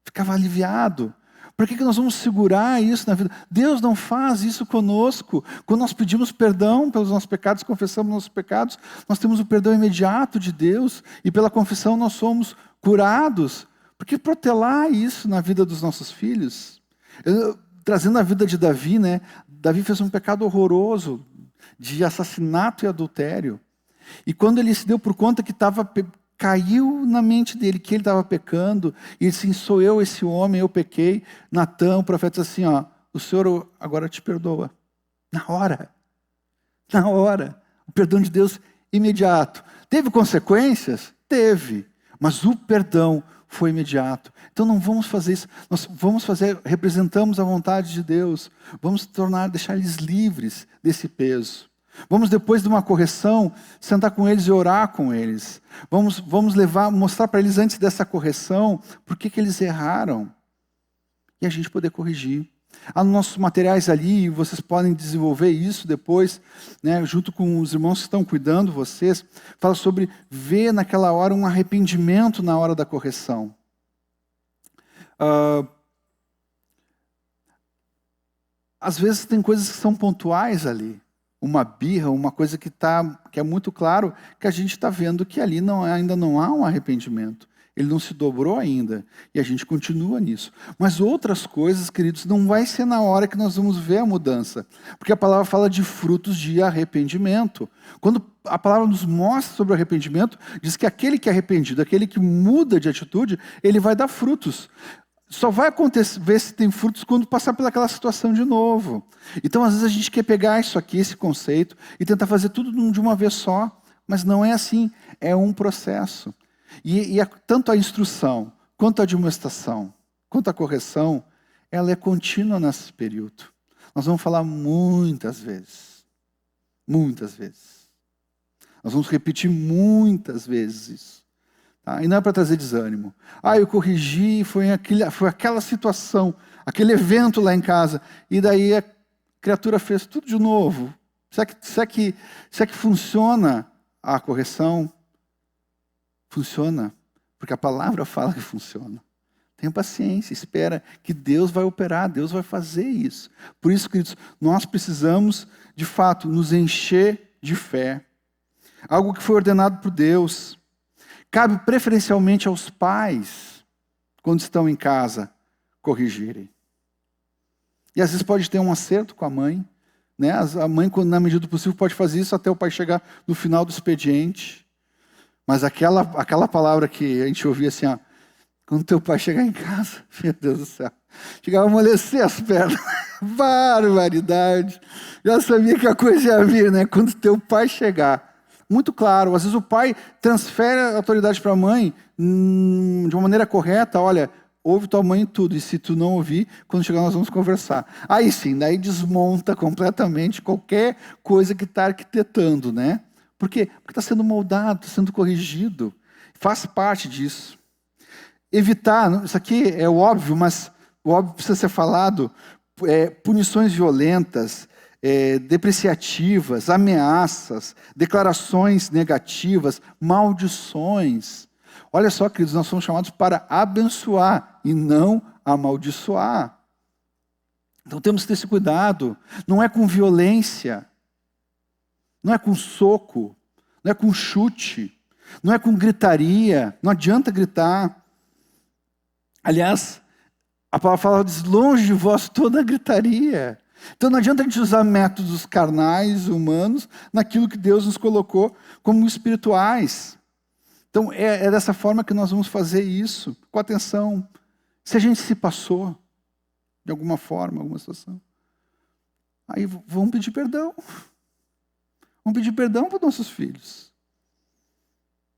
Ficava aliviado. Por que nós vamos segurar isso na vida? Deus não faz isso conosco. Quando nós pedimos perdão pelos nossos pecados, confessamos nossos pecados, nós temos o perdão imediato de Deus e pela confissão nós somos curados. Por que protelar isso na vida dos nossos filhos? Trazendo a vida de Davi, né? Davi fez um pecado horroroso de assassinato e adultério. E quando ele se deu por conta que caiu na mente dele que ele estava pecando, e ele disse, sou eu esse homem, eu pequei. Natã, o profeta, disse assim, o Senhor agora te perdoa. Na hora. O perdão de Deus imediato. Teve consequências? Teve. Mas o perdão foi imediato. Então não vamos fazer isso. Nós representamos a vontade de Deus. Vamos deixar eles livres desse peso. Vamos, depois de uma correção, sentar com eles e orar com eles. Vamos mostrar para eles antes dessa correção por que eles erraram. E a gente poder corrigir. Há nossos materiais ali, vocês podem desenvolver isso depois, né, junto com os irmãos que estão cuidando de vocês. Fala sobre ver naquela hora um arrependimento na hora da correção. Às vezes tem coisas que são pontuais ali. Uma birra, uma coisa que é muito claro que a gente está vendo que ali ainda não há um arrependimento. Ele não se dobrou ainda. E a gente continua nisso. Mas outras coisas, queridos, não vai ser na hora que nós vamos ver a mudança. Porque a palavra fala de frutos de arrependimento. Quando a palavra nos mostra sobre o arrependimento, diz que aquele que é arrependido, aquele que muda de atitude, ele vai dar frutos. Só vai acontecer, ver se tem frutos quando passar pelaquela situação de novo. Então, às vezes, a gente quer pegar isso aqui, esse conceito, e tentar fazer tudo de uma vez só. Mas não é assim, é um processo. Tanto a instrução, quanto a admoestação, quanto a correção, ela é contínua nesse período. Nós vamos falar muitas vezes. Muitas vezes. Nós vamos repetir muitas vezes isso. Tá? E não é para trazer desânimo. Eu corrigi, foi aquela situação, aquele evento lá em casa, e daí a criatura fez tudo de novo. Será que funciona a correção? Funciona, porque a palavra fala que funciona. Tenha paciência, espera que Deus vai operar, Deus vai fazer isso. Por isso, queridos, nós precisamos, de fato, nos encher de fé. Algo que foi ordenado por Deus. Cabe preferencialmente aos pais, quando estão em casa, corrigirem. E às vezes pode ter um acerto com a mãe. Né? A mãe, na medida do possível, pode fazer isso até o pai chegar no final do expediente. Mas aquela palavra que a gente ouvia assim, quando teu pai chegar em casa, meu Deus do céu, chegava a amolecer as pernas, barbaridade. Já sabia que a coisa ia vir, né? Quando teu pai chegar. Muito claro, às vezes o pai transfere a autoridade para a mãe de uma maneira correta, olha, ouve tua mãe tudo, e se tu não ouvir, quando chegar nós vamos conversar. Aí sim, daí desmonta completamente qualquer coisa que está arquitetando, né? Por quê? Porque está sendo moldado, está sendo corrigido. Faz parte disso. Evitar, isso aqui é o óbvio, mas o óbvio precisa ser falado, punições violentas, depreciativas, ameaças, declarações negativas, maldições. Olha só, queridos, nós somos chamados para abençoar e não amaldiçoar. Então temos que ter esse cuidado. Não é com violência, não é com soco, não é com chute, não é com gritaria, não adianta gritar. Aliás, a palavra fala, longe de vós toda gritaria. Então não adianta a gente usar métodos carnais, humanos, naquilo que Deus nos colocou como espirituais. Então é dessa forma que nós vamos fazer isso, com atenção. Se a gente se passou, de alguma forma, alguma situação, aí vamos pedir perdão. Vamos pedir perdão para os nossos filhos.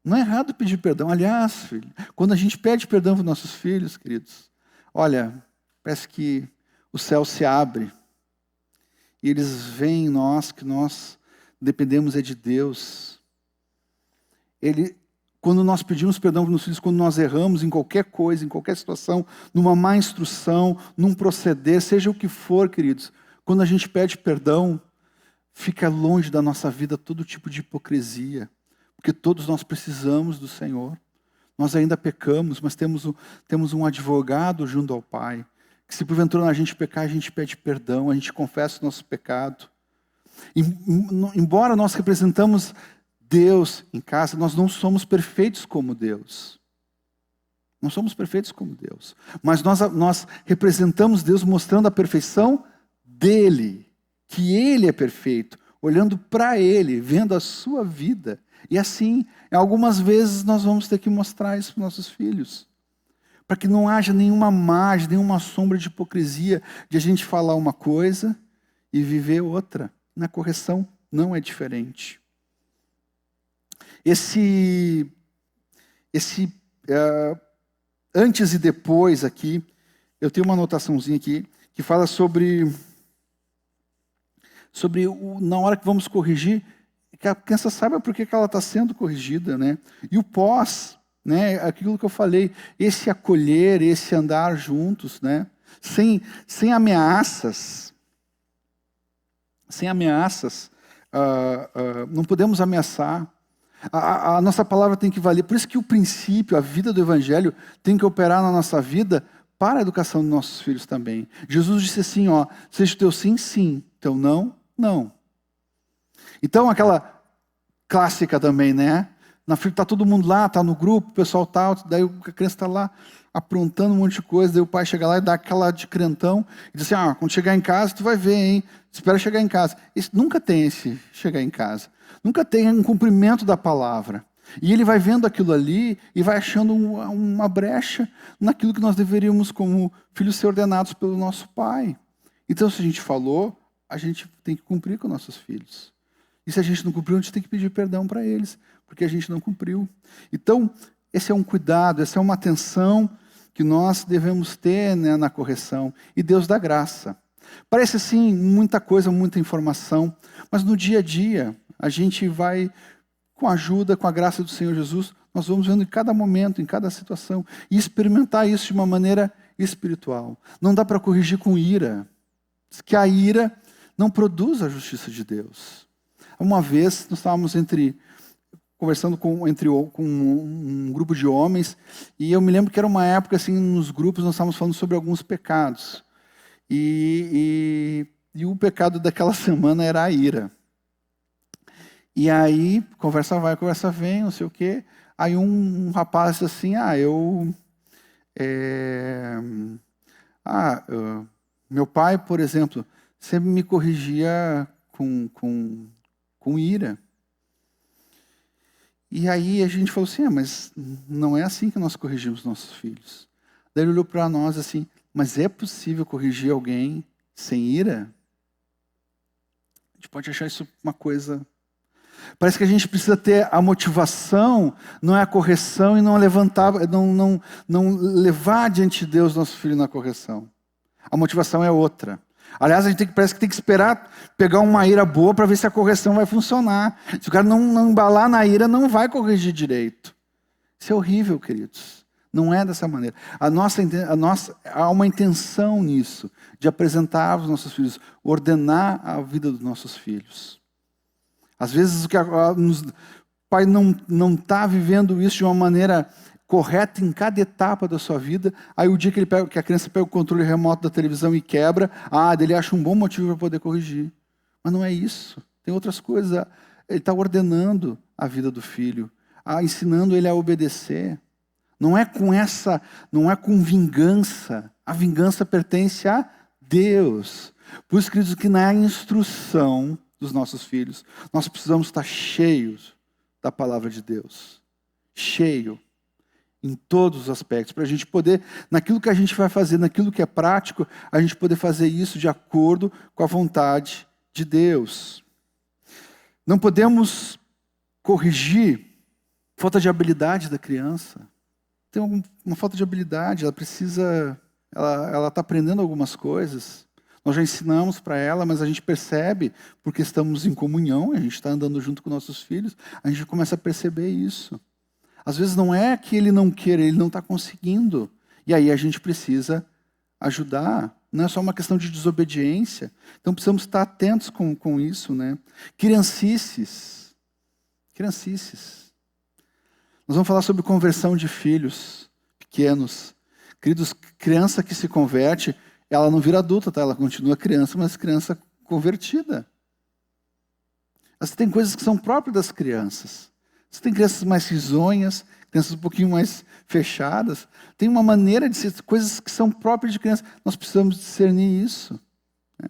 Não é errado pedir perdão. Aliás, filho, quando a gente pede perdão para os nossos filhos, queridos, olha, parece que o céu se abre. E eles veem em nós que nós dependemos de Deus. Quando nós pedimos perdão para os nossos filhos, quando nós erramos em qualquer coisa, em qualquer situação, numa má instrução, num proceder, seja o que for, queridos, quando a gente pede perdão, fica longe da nossa vida todo tipo de hipocrisia. Porque todos nós precisamos do Senhor. Nós ainda pecamos, mas temos um advogado junto ao Pai. Que se porventura a gente pecar, a gente pede perdão, a gente confessa o nosso pecado. Embora nós representamos Deus em casa, nós não somos perfeitos como Deus. Não somos perfeitos como Deus. Mas nós representamos Deus mostrando a perfeição dEle. Que Ele é perfeito, olhando para Ele, vendo a sua vida. E assim, algumas vezes nós vamos ter que mostrar isso para os nossos filhos. Para que não haja nenhuma margem, nenhuma sombra de hipocrisia de a gente falar uma coisa e viver outra. Na correção não é diferente. Antes e depois aqui, eu tenho uma anotaçãozinha aqui que fala sobre na hora que vamos corrigir, que a criança saiba por que ela está sendo corrigida, né? E o pós, né? Aquilo que eu falei, esse acolher, esse andar juntos, né? Sem ameaças. Sem ameaças. Não podemos ameaçar. A nossa palavra tem que valer. Por isso que o princípio, a vida do Evangelho, tem que operar na nossa vida para a educação dos nossos filhos também. Jesus disse assim, seja o teu sim, sim, teu não, não. Então aquela clássica também, né? Tá todo mundo lá, tá no grupo, o pessoal tá, daí a criança está lá aprontando um monte de coisa, daí o pai chega lá e dá aquela de crentão, e diz assim, quando chegar em casa, tu vai ver, hein? Espera chegar em casa. Nunca tem esse chegar em casa. Nunca tem um cumprimento da palavra. E ele vai vendo aquilo ali e vai achando uma brecha naquilo que nós deveríamos, como filhos, ser ordenados pelo nosso pai. Então, se a gente falou, a gente tem que cumprir com nossos filhos. E se a gente não cumpriu, a gente tem que pedir perdão para eles, porque a gente não cumpriu. Então, esse é um cuidado, essa é uma atenção que nós devemos ter, né, na correção. E Deus dá graça. Parece assim, muita coisa, muita informação, mas no dia a dia, a gente vai, com a ajuda, com a graça do Senhor Jesus, nós vamos vendo em cada momento, em cada situação, e experimentar isso de uma maneira espiritual. Não dá para corrigir com ira, que a ira não produz a justiça de Deus. Uma vez, nós estávamos conversando com um grupo de homens, e eu me lembro que era uma época, assim, nos grupos, nós estávamos falando sobre alguns pecados. E o pecado daquela semana era a ira. E aí, conversa vai, conversa vem, não sei o quê. Aí um rapaz disse assim, meu pai, por exemplo, sempre me corrigia com ira. E aí a gente falou assim, mas não é assim que nós corrigimos nossos filhos. Daí ele olhou para nós assim, mas é possível corrigir alguém sem ira? A gente pode achar isso uma coisa... Parece que a gente precisa ter a motivação, não é a correção, e não levar diante de Deus nosso filho na correção. A motivação é outra. Aliás, parece que tem que esperar pegar uma ira boa para ver se a correção vai funcionar. Se o cara não embalar na ira, não vai corrigir direito. Isso é horrível, queridos. Não é dessa maneira. Há uma intenção nisso, de apresentar aos nossos filhos, ordenar a vida dos nossos filhos. Às vezes o pai não está vivendo isso de uma maneira correta em cada etapa da sua vida. Aí o dia que a criança pega o controle remoto da televisão e quebra, ele acha um bom motivo para poder corrigir. Mas não é isso. Tem outras coisas. Ele está ordenando a vida do filho, ensinando ele a obedecer. Não é com vingança. A vingança pertence a Deus. Por isso, queridos, que na instrução dos nossos filhos, nós precisamos estar cheios da palavra de Deus. Cheio. Em todos os aspectos. Para a gente poder, naquilo que a gente vai fazer, naquilo que é prático, a gente poder fazer isso de acordo com a vontade de Deus. Não podemos corrigir falta de habilidade da criança. Tem uma falta de habilidade, ela está aprendendo algumas coisas. Nós já ensinamos para ela, mas a gente percebe, porque estamos em comunhão, a gente está andando junto com nossos filhos, a gente começa a perceber isso. Às vezes não é que ele não queira, ele não está conseguindo. E aí a gente precisa ajudar. Não é só uma questão de desobediência. Então precisamos estar atentos com isso, né? Criancices. Nós vamos falar sobre conversão de filhos pequenos. Queridos, criança que se converte, ela não vira adulta, tá? Ela continua criança, mas criança convertida. Mas tem coisas que são próprias das crianças. Você tem crianças mais risonhas, crianças um pouquinho mais fechadas. Tem uma maneira de ser, coisas que são próprias de criança. Nós precisamos discernir isso. Né?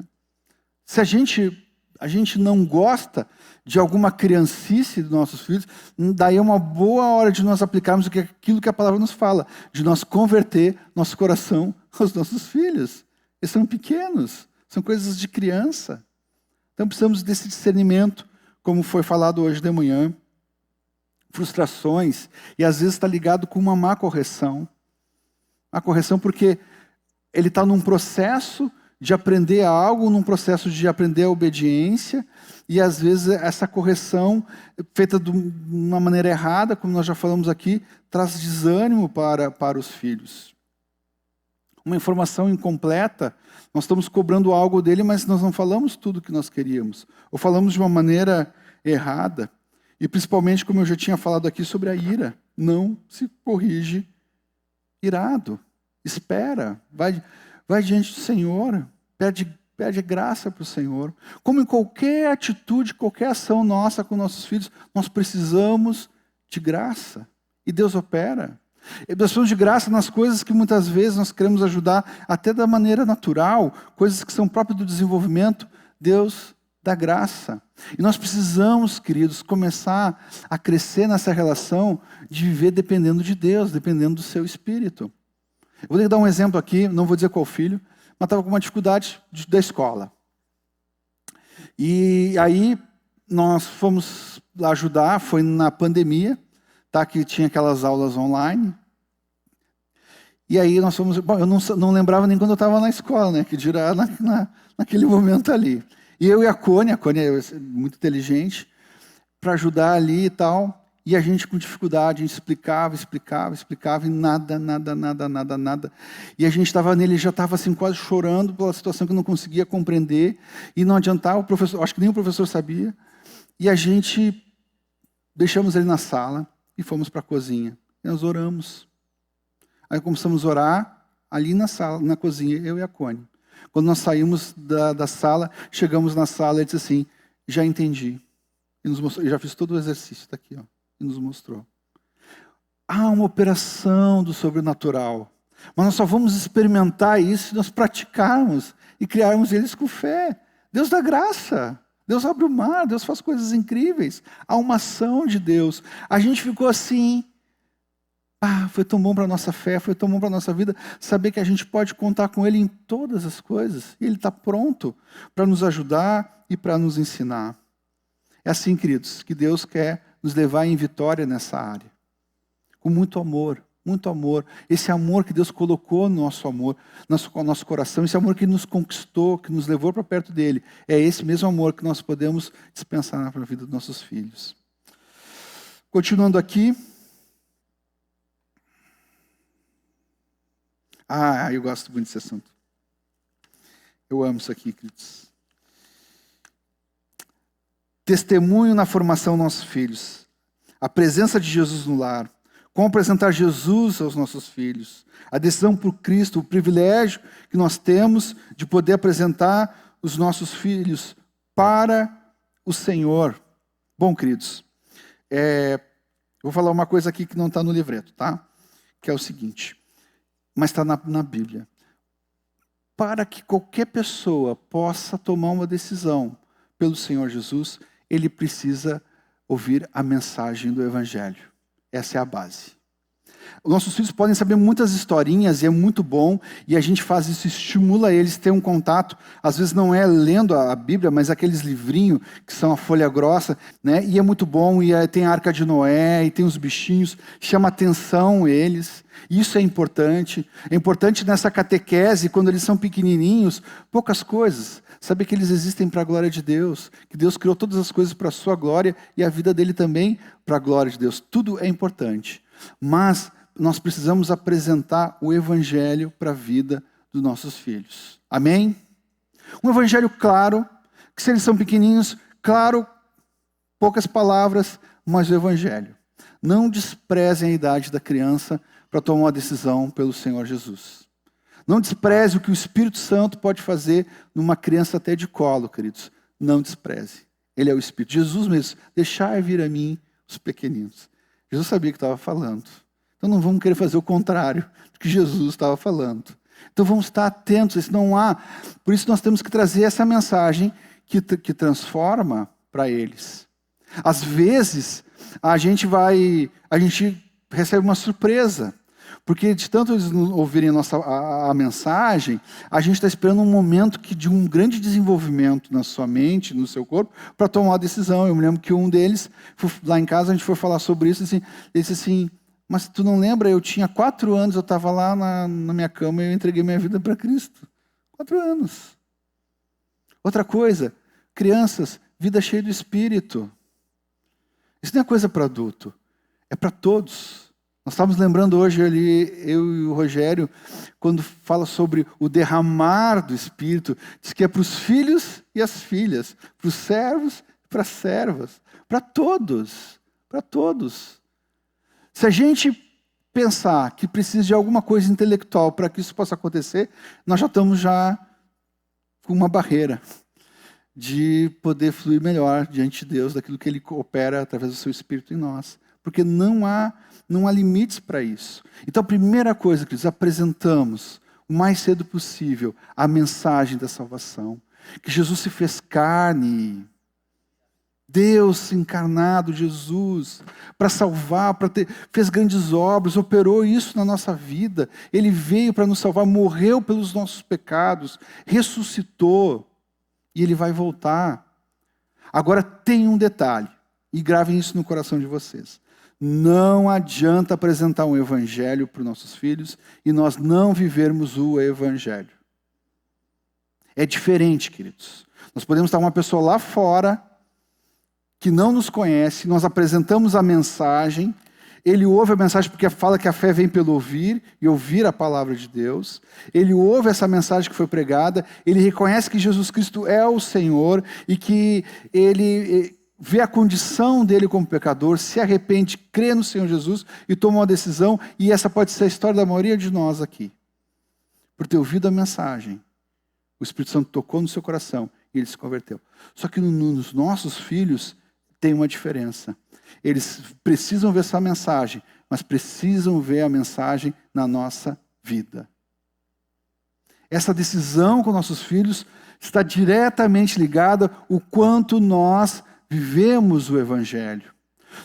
Se a gente não gosta de alguma criancice dos nossos filhos, daí é uma boa hora de nós aplicarmos aquilo que a palavra nos fala, de nós converter nosso coração aos nossos filhos. Eles são pequenos, são coisas de criança. Então precisamos desse discernimento, como foi falado hoje de manhã. Frustrações, e às vezes está ligado com uma má correção. A correção porque ele está num processo de aprender algo, num processo de aprender a obediência, e às vezes essa correção, feita de uma maneira errada, como nós já falamos aqui, traz desânimo para os filhos. Uma informação incompleta, nós estamos cobrando algo dele, mas nós não falamos tudo o que nós queríamos, ou falamos de uma maneira errada. E principalmente, como eu já tinha falado aqui sobre a ira, não se corrige irado. Espera, vai diante do Senhor, pede graça para o Senhor. Como em qualquer atitude, qualquer ação nossa com nossos filhos, nós precisamos de graça. E Deus opera. E nós somos de graça nas coisas que muitas vezes nós queremos ajudar, até da maneira natural, coisas que são próprias do desenvolvimento. Deus dá graça. E nós precisamos, queridos, começar a crescer nessa relação de viver dependendo de Deus, dependendo do seu Espírito. Eu vou dar um exemplo aqui, não vou dizer qual filho, mas estava com uma dificuldade da escola. E aí nós fomos lá ajudar, foi na pandemia, tá, que tinha aquelas aulas online. E aí nós fomos... Bom, eu não lembrava nem quando eu estava na escola, né? Que dirá naquele momento ali. E eu e a Cônia é muito inteligente, para ajudar ali e tal. E a gente com dificuldade, a gente explicava, e nada. E a gente estava nele, já estava assim quase chorando pela situação que não conseguia compreender. E não adiantava, o professor, acho que nem o professor sabia. E a gente deixamos ele na sala e fomos para a cozinha. E nós oramos. Aí começamos a orar ali na sala, na cozinha, eu e a Cônia. Quando nós saímos da sala, chegamos na sala, ele disse assim, já entendi. E nos mostrou, eu já fiz todo o exercício, está aqui, ó, e nos mostrou. Há uma operação do sobrenatural. Mas nós só vamos experimentar isso se nós praticarmos e criarmos eles com fé. Deus dá graça. Deus abre o mar, Deus faz coisas incríveis. Há uma ação de Deus. A gente ficou assim... foi tão bom para a nossa fé, foi tão bom para a nossa vida, saber que a gente pode contar com Ele em todas as coisas. E Ele está pronto para nos ajudar e para nos ensinar. É assim, queridos, que Deus quer nos levar em vitória nessa área. Com muito amor, muito amor. Esse amor que Deus colocou no nosso amor, no nosso coração, esse amor que nos conquistou, que nos levou para perto dEle. É esse mesmo amor que nós podemos dispensar na vida dos nossos filhos. Continuando aqui. Eu gosto muito desse assunto. Eu amo isso aqui, queridos. Testemunho na formação dos nossos filhos. A presença de Jesus no lar. Como apresentar Jesus aos nossos filhos. A decisão por Cristo, o privilégio que nós temos de poder apresentar os nossos filhos para o Senhor. Bom, queridos, vou falar uma coisa aqui que não está no livreto, tá? Que é o seguinte... Mas está na Bíblia. Para que qualquer pessoa possa tomar uma decisão pelo Senhor Jesus, ele precisa ouvir a mensagem do Evangelho. Essa é a base. Os nossos filhos podem saber muitas historinhas e é muito bom, e a gente faz isso, estimula eles a ter um contato, às vezes não é lendo a Bíblia, mas aqueles livrinhos que são a folha grossa, né? E é muito bom, e tem a Arca de Noé, e tem os bichinhos, chama atenção eles, isso é importante nessa catequese, quando eles são pequenininhos, poucas coisas, saber que eles existem para a glória de Deus, que Deus criou todas as coisas para a sua glória, e a vida dele também para a glória de Deus, tudo é importante. Mas nós precisamos apresentar o Evangelho para a vida dos nossos filhos. Amém? Um Evangelho claro, que se eles são pequenininhos, claro, poucas palavras, mas o Evangelho. Não desprezem a idade da criança para tomar uma decisão pelo Senhor Jesus. Não despreze o que o Espírito Santo pode fazer numa criança até de colo, queridos. Não despreze. Ele é o Espírito. Jesus mesmo, deixai vir a mim os pequeninos. Jesus sabia o que estava falando. Então não vamos querer fazer o contrário do que Jesus estava falando. Então vamos estar atentos, não há. Por isso nós temos que trazer essa mensagem que transforma para eles. Às vezes a gente recebe uma surpresa. Porque de tanto eles ouvirem a mensagem, a gente está esperando um momento de um grande desenvolvimento na sua mente, no seu corpo, para tomar uma decisão. Eu me lembro que um deles, lá em casa, a gente foi falar sobre isso, assim, ele disse assim, mas tu não lembra, eu tinha 4 anos, eu estava lá na minha cama e eu entreguei minha vida para Cristo. 4 anos. Outra coisa, crianças, vida cheia do Espírito. Isso não é coisa para adulto, é para todos. Nós estávamos lembrando hoje ali, eu e o Rogério, quando fala sobre o derramar do Espírito, diz que é para os filhos e as filhas, para os servos e para as servas, para todos, para todos. Se a gente pensar que precisa de alguma coisa intelectual para que isso possa acontecer, nós já estamos com uma barreira de poder fluir melhor diante de Deus, daquilo que Ele opera através do seu Espírito em nós. porque não há limites para isso. Então, a primeira coisa, queridos, apresentamos o mais cedo possível a mensagem da salvação. Que Jesus se fez carne, Deus encarnado, Jesus, para salvar, fez grandes obras, operou isso na nossa vida. Ele veio para nos salvar, morreu pelos nossos pecados, ressuscitou e Ele vai voltar. Agora tem um detalhe, e gravem isso no coração de vocês. Não adianta apresentar um evangelho para os nossos filhos e nós não vivermos o evangelho. É diferente, queridos. Nós podemos estar uma pessoa lá fora que não nos conhece, nós apresentamos a mensagem, ele ouve a mensagem porque fala que a fé vem pelo ouvir e ouvir a palavra de Deus. Ele ouve essa mensagem que foi pregada, ele reconhece que Jesus Cristo é o Senhor e que ele vê a condição dele como pecador, se arrepende, crê no Senhor Jesus e toma uma decisão, e essa pode ser a história da maioria de nós aqui. Por ter ouvido a mensagem, o Espírito Santo tocou no seu coração e ele se converteu. Só que nos nossos filhos tem uma diferença. Eles precisam ver essa mensagem, mas precisam ver a mensagem na nossa vida. Essa decisão com nossos filhos está diretamente ligada ao quanto nós vivemos o Evangelho.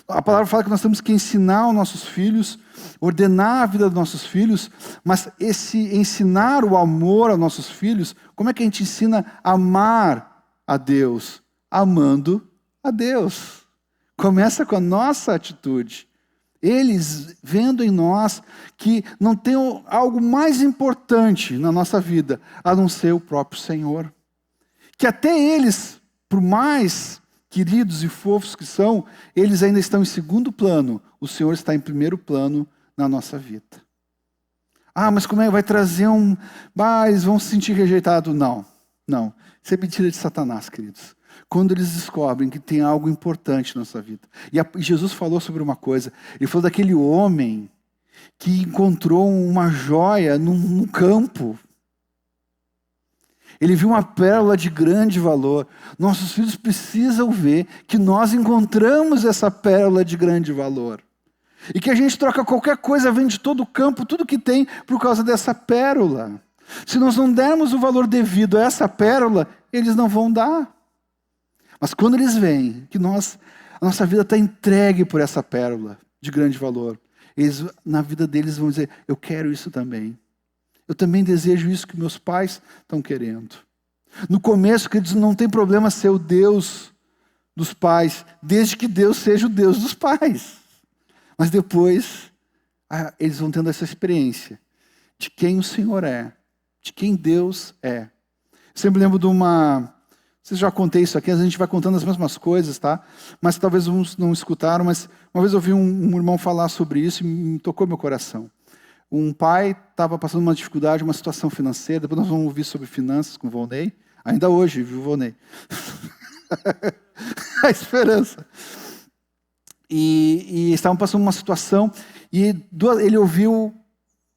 A palavra fala que nós temos que ensinar aos nossos filhos, ordenar a vida dos nossos filhos, mas esse ensinar o amor aos nossos filhos, como é que a gente ensina a amar a Deus? Amando a Deus. Começa com a nossa atitude. Eles vendo em nós que não tem algo mais importante na nossa vida, a não ser o próprio Senhor. Que até eles, por mais queridos e fofos que são, eles ainda estão em segundo plano. O Senhor está em primeiro plano na nossa vida. Ah, mas como é que vai trazer eles vão se sentir rejeitados? Não. Isso é mentira de Satanás, queridos. Quando eles descobrem que tem algo importante na nossa vida. E Jesus falou sobre uma coisa. Ele falou daquele homem que encontrou uma joia num campo. Ele viu uma pérola de grande valor. Nossos filhos precisam ver que nós encontramos essa pérola de grande valor. E que a gente troca qualquer coisa, vende todo o campo, tudo que tem, por causa dessa pérola. Se nós não dermos o valor devido a essa pérola, eles não vão dar. Mas quando eles veem que a nossa vida está entregue por essa pérola de grande valor, eles, na vida deles, vão dizer, eu quero isso também. Eu também desejo isso que meus pais estão querendo. No começo, queridos, não tem problema ser o Deus dos pais, desde que Deus seja o Deus dos pais. Mas depois, eles vão tendo essa experiência de quem o Senhor é, de quem Deus é. Eu sempre lembro de vocês já contei isso aqui, a gente vai contando as mesmas coisas, tá? Mas talvez uns não escutaram, mas uma vez eu ouvi um irmão falar sobre isso e me tocou meu coração. Um pai estava passando uma dificuldade, uma situação financeira, depois nós vamos ouvir sobre finanças com o Volney, ainda hoje, viu, Volney? A esperança. E estavam passando uma situação, e ele ouviu,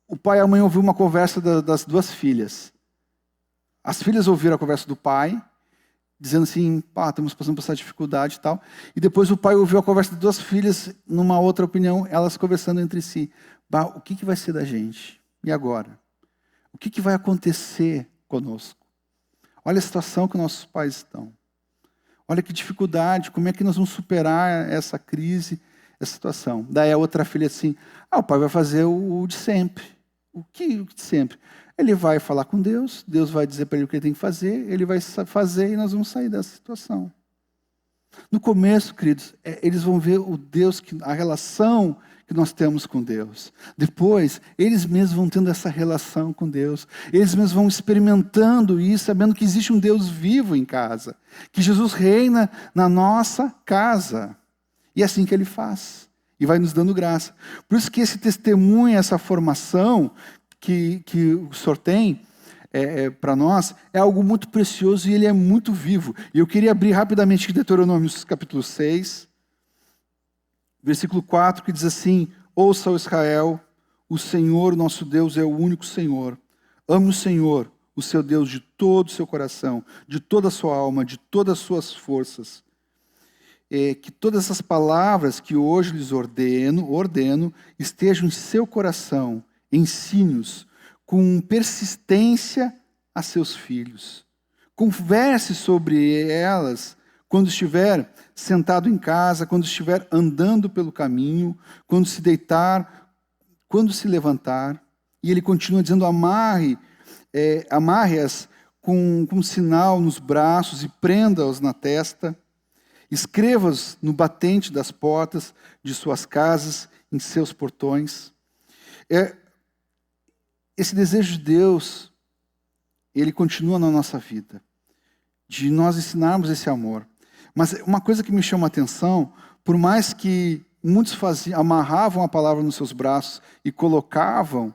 o pai e a mãe ouviram uma conversa das duas filhas. As filhas ouviram a conversa do pai, dizendo assim, estamos passando por essa dificuldade e tal. E depois o pai ouviu a conversa de duas filhas, numa outra opinião, elas conversando entre si. O que vai ser da gente? E agora? O que vai acontecer conosco? Olha a situação que nossos pais estão. Olha que dificuldade, como é que nós vamos superar essa crise, essa situação? Daí a outra filha assim, o pai vai fazer o de sempre. O que de sempre? Ele vai falar com Deus, Deus vai dizer para ele o que ele tem que fazer, ele vai fazer e nós vamos sair dessa situação. No começo, queridos, eles vão ver o Deus, a relação que nós temos com Deus. Depois, eles mesmos vão tendo essa relação com Deus. Eles mesmos vão experimentando isso, sabendo que existe um Deus vivo em casa. Que Jesus reina na nossa casa. E é assim que Ele faz. E vai nos dando graça. Por isso que esse testemunho, essa formação que o Senhor tem para nós, é algo muito precioso e ele é muito vivo. E eu queria abrir rapidamente aqui Deuteronômio capítulo 6, versículo 4, que diz assim, ouça, ó Israel, o Senhor nosso Deus é o único Senhor. Ame o Senhor, o seu Deus, de todo o seu coração, de toda a sua alma, de todas as suas forças. que todas essas palavras que hoje lhes ordeno, estejam em seu coração, ensine-os com persistência a seus filhos. Converse sobre elas quando estiver sentado em casa, quando estiver andando pelo caminho, quando se deitar, quando se levantar. E ele continua dizendo, amarre-as com um sinal nos braços e prenda-os na testa. Escreva-os no batente das portas de suas casas, em seus portões. Esse desejo de Deus, ele continua na nossa vida, de nós ensinarmos esse amor. Mas uma coisa que me chama a atenção, por mais que muitos amarravam a palavra nos seus braços e colocavam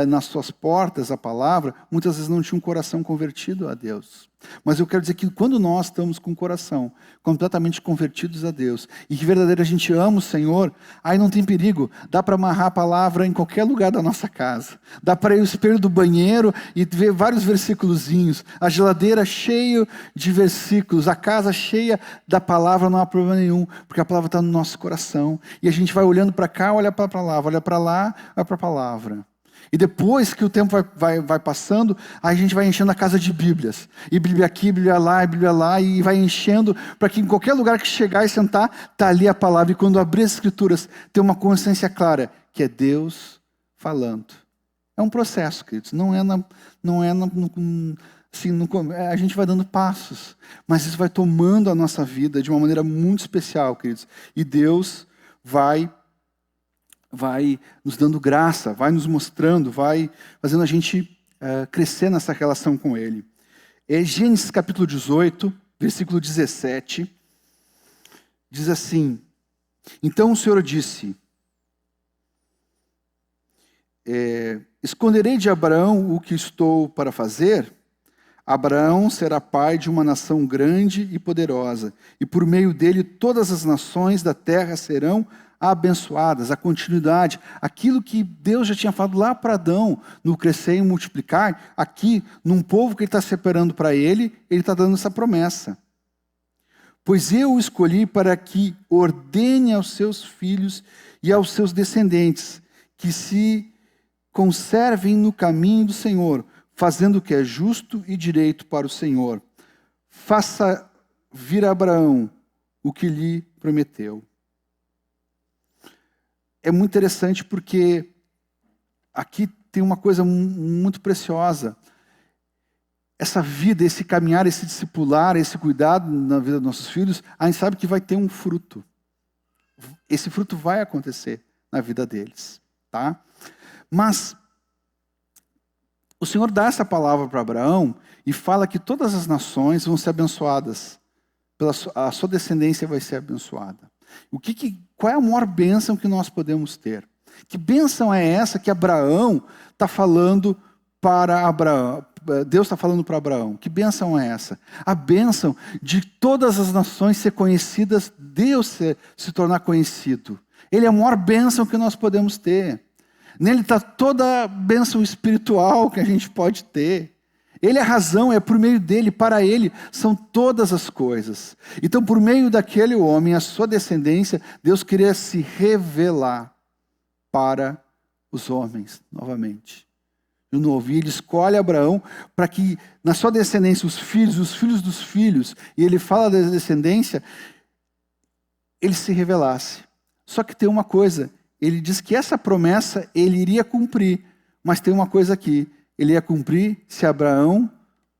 nas suas portas a palavra, muitas vezes não tinham um coração convertido a Deus. Mas eu quero dizer que quando nós estamos com o coração completamente convertidos a Deus, e que verdadeiramente a gente ama o Senhor, aí não tem perigo, dá para amarrar a palavra em qualquer lugar da nossa casa. Dá para ir ao espelho do banheiro e ver vários versículozinhos, a geladeira cheia de versículos, a casa cheia da palavra, não há problema nenhum, porque a palavra está no nosso coração, e a gente vai olhando para cá, olha para a palavra, olha para lá, olha para a palavra. E depois que o tempo vai passando, a gente vai enchendo a casa de Bíblias. E Bíblia aqui, Bíblia lá, e vai enchendo, para que em qualquer lugar que chegar e sentar, está ali a palavra. E quando abrir as Escrituras, ter uma consciência clara, que é Deus falando. É um processo, queridos. A gente vai dando passos, mas isso vai tomando a nossa vida de uma maneira muito especial, queridos. E Deus vai nos dando graça, vai nos mostrando, vai fazendo a gente crescer nessa relação com Ele. Gênesis capítulo 18, versículo 17, diz assim, então o Senhor disse, esconderei de Abraão o que estou para fazer? Abraão será pai de uma nação grande e poderosa, e por meio dele todas as nações da terra serão abençoadas. A continuidade, aquilo que Deus já tinha falado lá para Adão, no crescer e multiplicar, aqui, num povo que Ele está separando para Ele está dando essa promessa. Pois eu o escolhi para que ordene aos seus filhos e aos seus descendentes, que se conservem no caminho do Senhor, fazendo o que é justo e direito para o Senhor. Faça vir a Abraão o que lhe prometeu. É muito interessante porque aqui tem uma coisa muito preciosa. Essa vida, esse caminhar, esse discipular, esse cuidado na vida dos nossos filhos, a gente sabe que vai ter um fruto. Esse fruto vai acontecer na vida deles, tá? Mas o Senhor dá essa palavra para Abraão e fala que todas as nações vão ser abençoadas. A sua descendência vai ser abençoada. Qual é a maior bênção que nós podemos ter? Que bênção é essa que Abraão está falando para Abraão? Deus está falando para Abraão. Que bênção é essa? A bênção de todas as nações ser conhecidas, Deus se tornar conhecido. Ele é a maior bênção que nós podemos ter. Nele está toda a bênção espiritual que a gente pode ter. Ele é a razão, é por meio dele, para ele, são todas as coisas. Então, por meio daquele homem, a sua descendência, Deus queria se revelar para os homens, novamente. De novo, e ele escolhe Abraão para que, na sua descendência, os filhos dos filhos, e ele fala da descendência, ele se revelasse. Só que tem uma coisa, ele diz que essa promessa ele iria cumprir, mas tem uma coisa aqui, ele ia cumprir se Abraão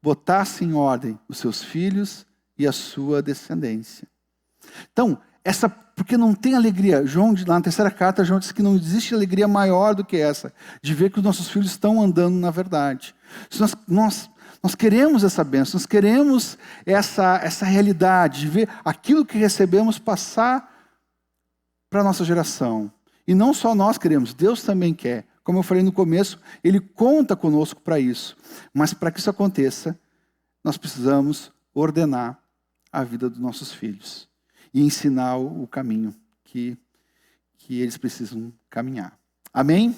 botasse em ordem os seus filhos e a sua descendência. Então, porque não tem alegria. Lá na terceira carta, João diz que não existe alegria maior do que essa, de ver que os nossos filhos estão andando na verdade. Nós queremos essa bênção, nós queremos essa realidade, de ver aquilo que recebemos passar para a nossa geração. E não só nós queremos, Deus também quer. Como eu falei no começo, Ele conta conosco para isso. Mas para que isso aconteça, nós precisamos ordenar a vida dos nossos filhos. E ensinar o caminho que eles precisam caminhar. Amém?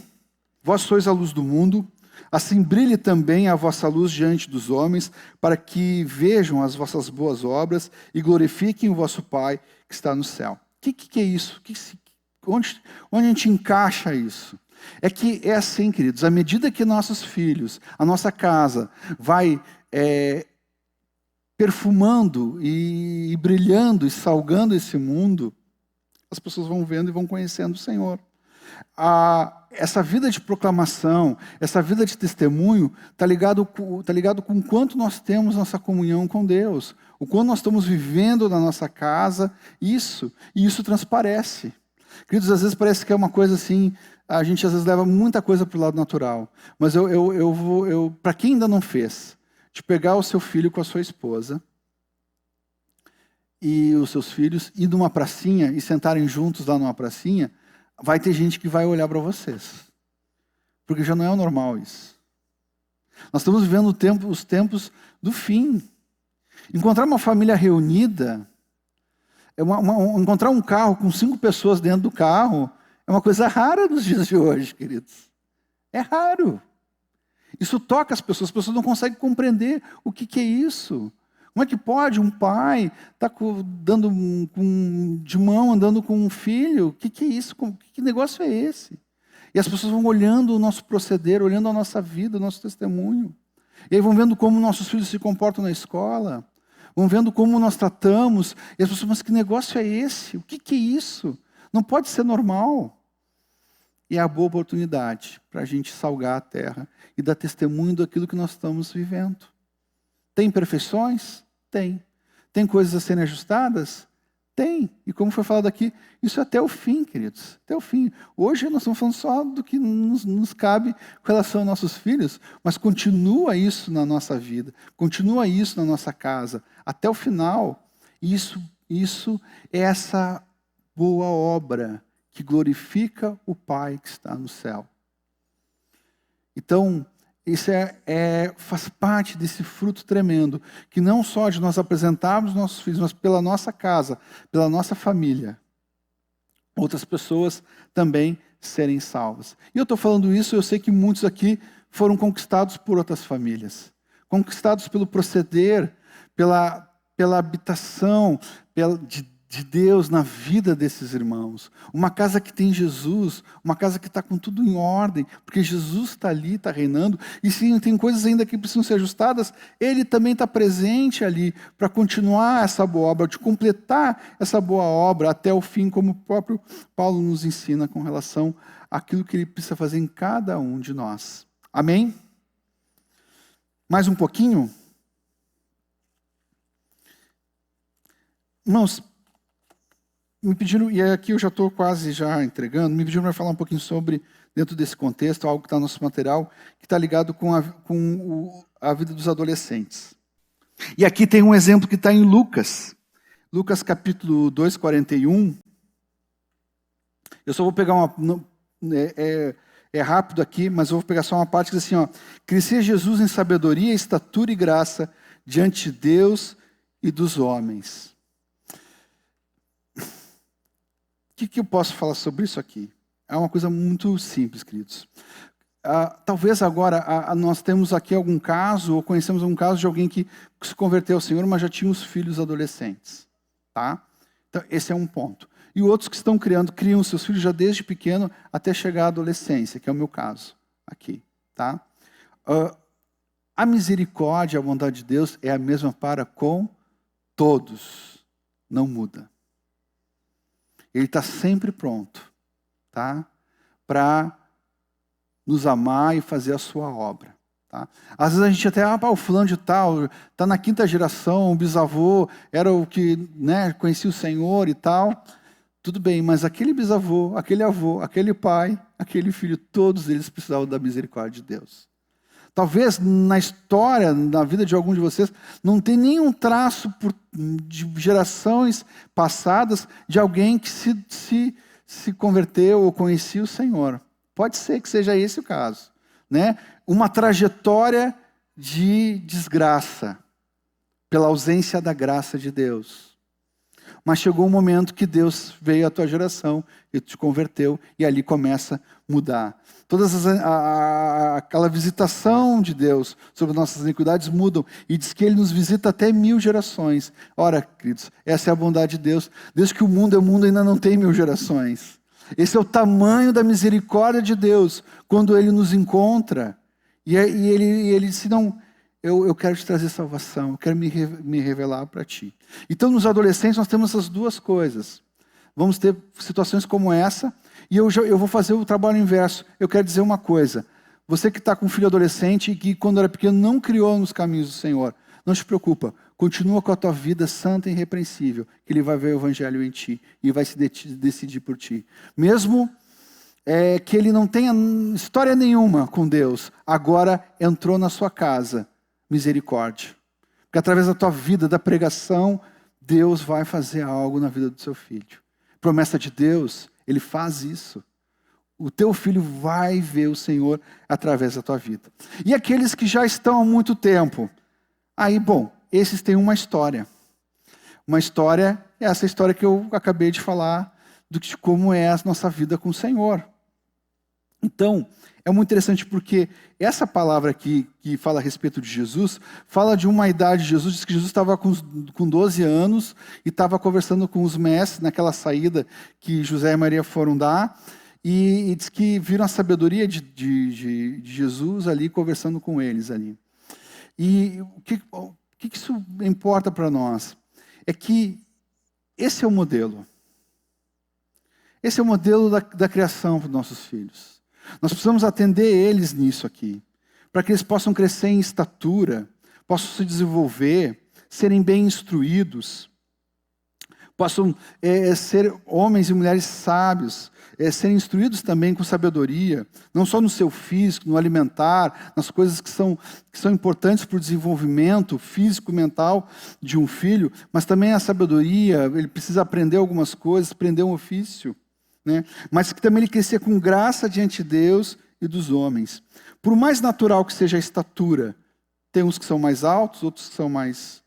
Vós sois a luz do mundo. Assim brilhe também a vossa luz diante dos homens, para que vejam as vossas boas obras e glorifiquem o vosso Pai que está no céu. O que é isso? Onde a gente encaixa isso? É que é assim, queridos, à medida que nossos filhos, a nossa casa, vai perfumando e brilhando e salgando esse mundo, as pessoas vão vendo e vão conhecendo o Senhor. Essa vida de proclamação, essa vida de testemunho, está ligado com o quanto nós temos nossa comunhão com Deus, o quanto nós estamos vivendo na nossa casa, e isso transparece. Queridos, às vezes parece que é uma coisa assim, a gente às vezes leva muita coisa para o lado natural, mas para quem ainda não fez, de pegar o seu filho com a sua esposa, e os seus filhos, ir numa pracinha e sentarem juntos lá numa pracinha, vai ter gente que vai olhar para vocês. Porque já não é o normal isso. Nós estamos vivendo os tempos do fim. Encontrar uma família reunida, encontrar um carro com 5 pessoas dentro do carro, é uma coisa rara nos dias de hoje, queridos. É raro. Isso toca as pessoas não conseguem compreender o que é isso. Como é que pode um pai estar de mão, andando com um filho? O que é isso? Que negócio é esse? E as pessoas vão olhando o nosso proceder, olhando a nossa vida, o nosso testemunho. E aí vão vendo como nossos filhos se comportam na escola, vão vendo como nós tratamos. E as pessoas, mas que negócio é esse? O que é isso? Não pode ser normal. E é a boa oportunidade para a gente salgar a terra e dar testemunho daquilo que nós estamos vivendo. Tem imperfeições? Tem. Tem coisas a serem ajustadas? Tem. E como foi falado aqui, isso é até o fim, queridos. Até o fim. Hoje nós estamos falando só do que nos cabe com relação aos nossos filhos, mas continua isso na nossa vida, continua isso na nossa casa, até o final. Isso é essa boa obra que glorifica o Pai que está no céu. Então, isso faz parte desse fruto tremendo, que não só de nós apresentarmos nossos filhos, mas pela nossa casa, pela nossa família, outras pessoas também serem salvas. E eu estou falando isso, eu sei que muitos aqui foram conquistados por outras famílias, conquistados pelo proceder, pela habitação de Deus na vida desses irmãos. Uma casa que tem Jesus, uma casa que está com tudo em ordem, porque Jesus está ali, está reinando, e se tem coisas ainda que precisam ser ajustadas, Ele também está presente ali para continuar essa boa obra, de completar essa boa obra até o fim, como o próprio Paulo nos ensina com relação àquilo que Ele precisa fazer em cada um de nós. Amém? Mais um pouquinho? Irmãos, me pediram, e aqui eu já estou quase já entregando, me pediram para falar um pouquinho sobre, dentro desse contexto, algo que está no nosso material, que está ligado com a vida dos adolescentes. E aqui tem um exemplo que está em Lucas capítulo 2, 41. Eu só vou pegar é rápido aqui, mas eu vou pegar só uma parte que diz assim, crescia Jesus em sabedoria, estatura e graça diante de Deus e dos homens. O que eu posso falar sobre isso aqui? É uma coisa muito simples, queridos. Talvez agora nós temos aqui algum caso, ou conhecemos algum caso de alguém que se converteu ao Senhor, mas já tinha os filhos adolescentes. Tá? Então, esse é um ponto. E outros que estão criam seus filhos já desde pequeno até chegar à adolescência, que é o meu caso aqui. Tá? A misericórdia, a bondade de Deus é a mesma para com todos. Não muda. Ele está sempre pronto, tá? Para nos amar e fazer a sua obra. Tá? Às vezes a gente até, o fulano de tal, está na 5ª geração, o bisavô era o que conhecia o Senhor e tal. Tudo bem, mas aquele bisavô, aquele avô, aquele pai, aquele filho, todos eles precisavam da misericórdia de Deus. Talvez na história, na vida de algum de vocês, não tem nenhum traço de gerações passadas de alguém que se converteu ou conhecia o Senhor. Pode ser que seja esse o caso. Né? Uma trajetória de desgraça, pela ausência da graça de Deus. Mas chegou um momento que Deus veio à tua geração e te converteu, e ali começa a mudar. Aquela visitação de Deus sobre nossas iniquidades mudam, e diz que Ele nos visita até 1000 gerações. Ora, queridos, essa é a bondade de Deus. Desde que o mundo é mundo, ainda não tem 1000 gerações. Esse é o tamanho da misericórdia de Deus, quando Ele nos encontra, e Ele disse, não, eu quero te trazer salvação, eu quero me revelar para ti. Então, nos adolescentes, nós temos essas duas coisas. Vamos ter situações como essa, e eu vou fazer o trabalho inverso. Eu quero dizer uma coisa, você que está com um filho adolescente e que quando era pequeno não criou nos caminhos do Senhor, não te preocupa, continua com a tua vida santa e irrepreensível, que Ele vai ver o Evangelho em ti, e vai se decidir por ti. Mesmo que ele não tenha história nenhuma com Deus, agora entrou na sua casa, misericórdia. Porque através da tua vida, da pregação, Deus vai fazer algo na vida do seu filho. Promessa de Deus, Ele faz isso. O teu filho vai ver o Senhor através da tua vida. E aqueles que já estão há muito tempo, aí, bom, esses têm uma história. Uma história, essa história que eu acabei de falar, de como é a nossa vida com o Senhor. Então, é muito interessante porque essa palavra aqui, que fala a respeito de Jesus, fala de uma idade de Jesus, diz que Jesus estava com 12 anos e estava conversando com os mestres naquela saída que José e Maria foram dar, e diz que viram a sabedoria de Jesus ali, conversando com eles ali. E o que isso importa para nós? É que esse é o modelo. Esse é o modelo da criação para os nossos filhos. Nós precisamos atender eles nisso aqui, para que eles possam crescer em estatura, possam se desenvolver, serem bem instruídos, possam ser homens e mulheres sábios, serem instruídos também com sabedoria, não só no seu físico, no alimentar, nas coisas que são importantes para o desenvolvimento físico e mental de um filho, mas também a sabedoria, ele precisa aprender algumas coisas, aprender um ofício. Né? Mas que também ele crescia com graça diante de Deus e dos homens. Por mais natural que seja a estatura, tem uns que são mais altos, outros que são mais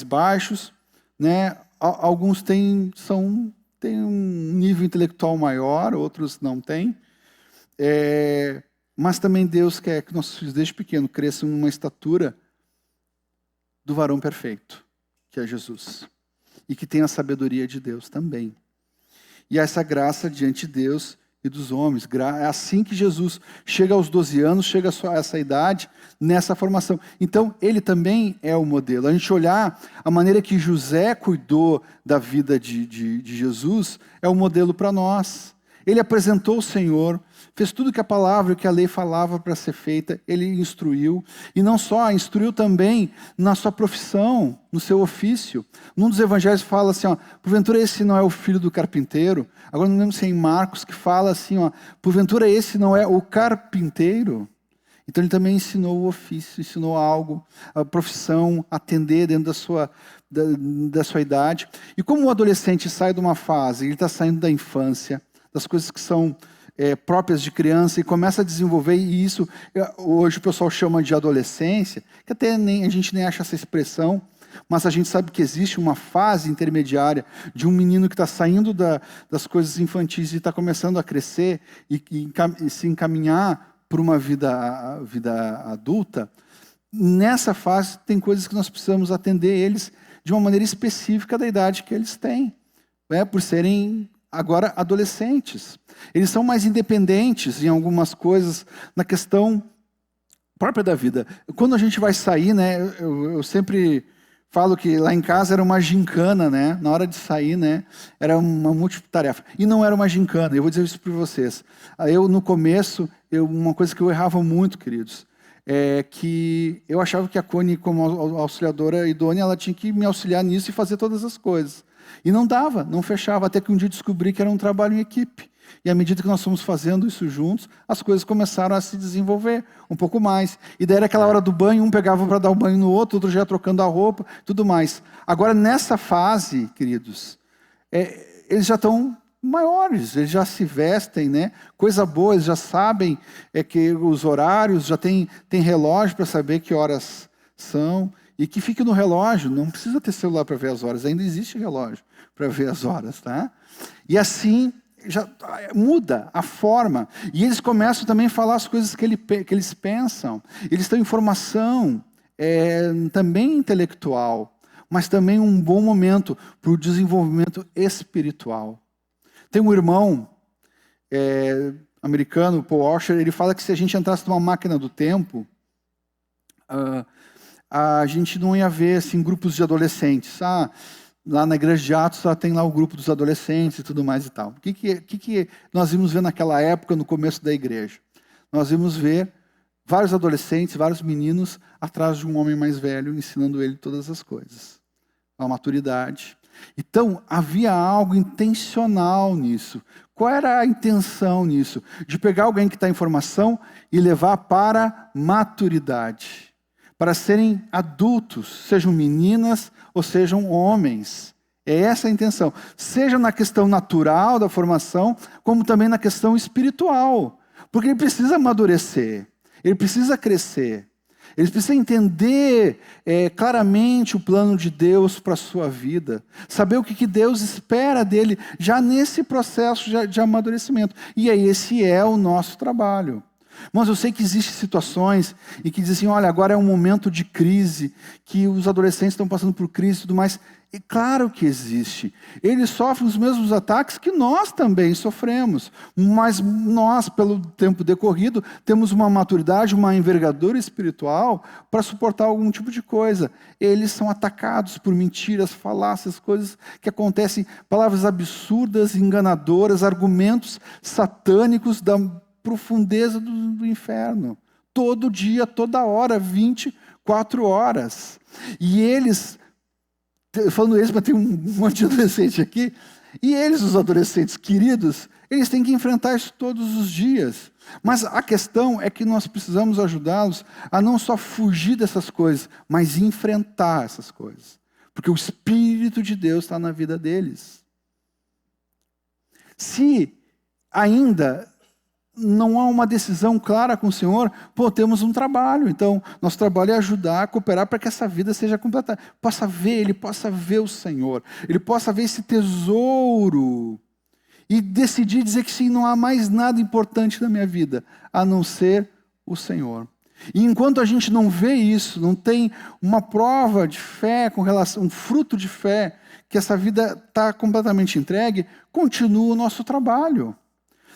baixos, né? Alguns têm um nível intelectual maior, outros não têm. Mas também Deus quer que nossos filhos desde pequeno cresçam numa estatura do varão perfeito, que é Jesus. E que tenha a sabedoria de Deus também. E essa graça diante de Deus e dos homens. É assim que Jesus chega aos 12 anos, chega a essa idade, nessa formação. Então, ele também é o modelo. A gente olhar a maneira que José cuidou da vida de Jesus, é um modelo para nós. Ele apresentou o Senhor, fez tudo que a palavra, que a lei falava para ser feita, ele instruiu. E não só, instruiu também na sua profissão, no seu ofício. Num dos evangelhos fala assim, porventura esse não é o filho do carpinteiro? Agora não lembro se é em Marcos que fala assim, porventura esse não é o carpinteiro? Então ele também ensinou o ofício, ensinou algo, a profissão, atender dentro da sua idade. E como o adolescente sai de uma fase, ele está saindo da infância, das coisas que são próprias de criança e começa a desenvolver, e isso hoje o pessoal chama de adolescência, que até a gente nem acha essa expressão, mas a gente sabe que existe uma fase intermediária de um menino que está saindo das coisas infantis e está começando a crescer e se encaminhar para uma vida adulta. Nessa fase tem coisas que nós precisamos atender eles de uma maneira específica da idade que eles têm, por serem agora adolescentes. Eles são mais independentes em algumas coisas, na questão própria da vida. Quando a gente vai sair, né, eu sempre falo que lá em casa era uma gincana, né? Na hora de sair, né, era uma multitarefa. E não era uma gincana, eu vou dizer isso para vocês. Eu, no começo, uma coisa que eu errava muito, queridos, é que eu achava que a Connie, como auxiliadora idônea, ela tinha que me auxiliar nisso e fazer todas as coisas. E não dava, não fechava, até que um dia descobri que era um trabalho em equipe. E à medida que nós fomos fazendo isso juntos, as coisas começaram a se desenvolver um pouco mais. E daí era aquela hora do banho, um pegava para dar o banho no outro, outro já trocando a roupa, tudo mais. Agora, nessa fase, queridos, eles já estão maiores, eles já se vestem, né? Coisa boa, eles já sabem que os horários, já tem relógio para saber que horas são. E que fique no relógio, não precisa ter celular para ver as horas, ainda existe relógio para ver as horas, tá? E assim já muda a forma. E eles começam também a falar as coisas que eles pensam. Eles têm informação também intelectual, mas também um bom momento para o desenvolvimento espiritual. Tem um irmão americano, Paul Washer, ele fala que se a gente entrasse numa máquina do tempo, a gente não ia ver assim, grupos de adolescentes. Lá na igreja de Atos tem lá o grupo dos adolescentes e tudo mais e tal. O que nós íamos ver naquela época, no começo da igreja? Nós íamos ver vários adolescentes, vários meninos atrás de um homem mais velho, ensinando ele todas as coisas. A maturidade. Então, havia algo intencional nisso. Qual era a intenção nisso? De pegar alguém que está em formação e levar para maturidade. Para serem adultos, sejam meninas ou sejam homens. É essa a intenção. Seja na questão natural da formação, como também na questão espiritual. Porque ele precisa amadurecer, ele precisa crescer. Ele precisa entender claramente o plano de Deus para a sua vida. Saber o que Deus espera dele já nesse processo de amadurecimento. E aí esse é o nosso trabalho. Mas eu sei que existem situações em que dizem assim, olha, agora é um momento de crise, que os adolescentes estão passando por crise e tudo mais. E claro que existe. Eles sofrem os mesmos ataques que nós também sofremos. Mas nós, pelo tempo decorrido, temos uma maturidade, uma envergadura espiritual para suportar algum tipo de coisa. Eles são atacados por mentiras, falácias, coisas que acontecem, palavras absurdas, enganadoras, argumentos satânicos da profundeza do inferno. Todo dia, toda hora, 24 horas. E eles, falando isso, mas tem um monte de adolescente aqui, e eles, os adolescentes queridos, eles têm que enfrentar isso todos os dias. Mas a questão é que nós precisamos ajudá-los a não só fugir dessas coisas, mas enfrentar essas coisas. Porque o Espírito de Deus está na vida deles. Se ainda não há uma decisão clara com o Senhor, temos um trabalho. Então, nosso trabalho é ajudar, cooperar para que essa vida seja completa. Ele possa ver o Senhor, ele possa ver esse tesouro e decidir dizer que sim, não há mais nada importante na minha vida, a não ser o Senhor. E enquanto a gente não vê isso, não tem uma prova de fé com relação, um fruto de fé, que essa vida está completamente entregue, continua o nosso trabalho.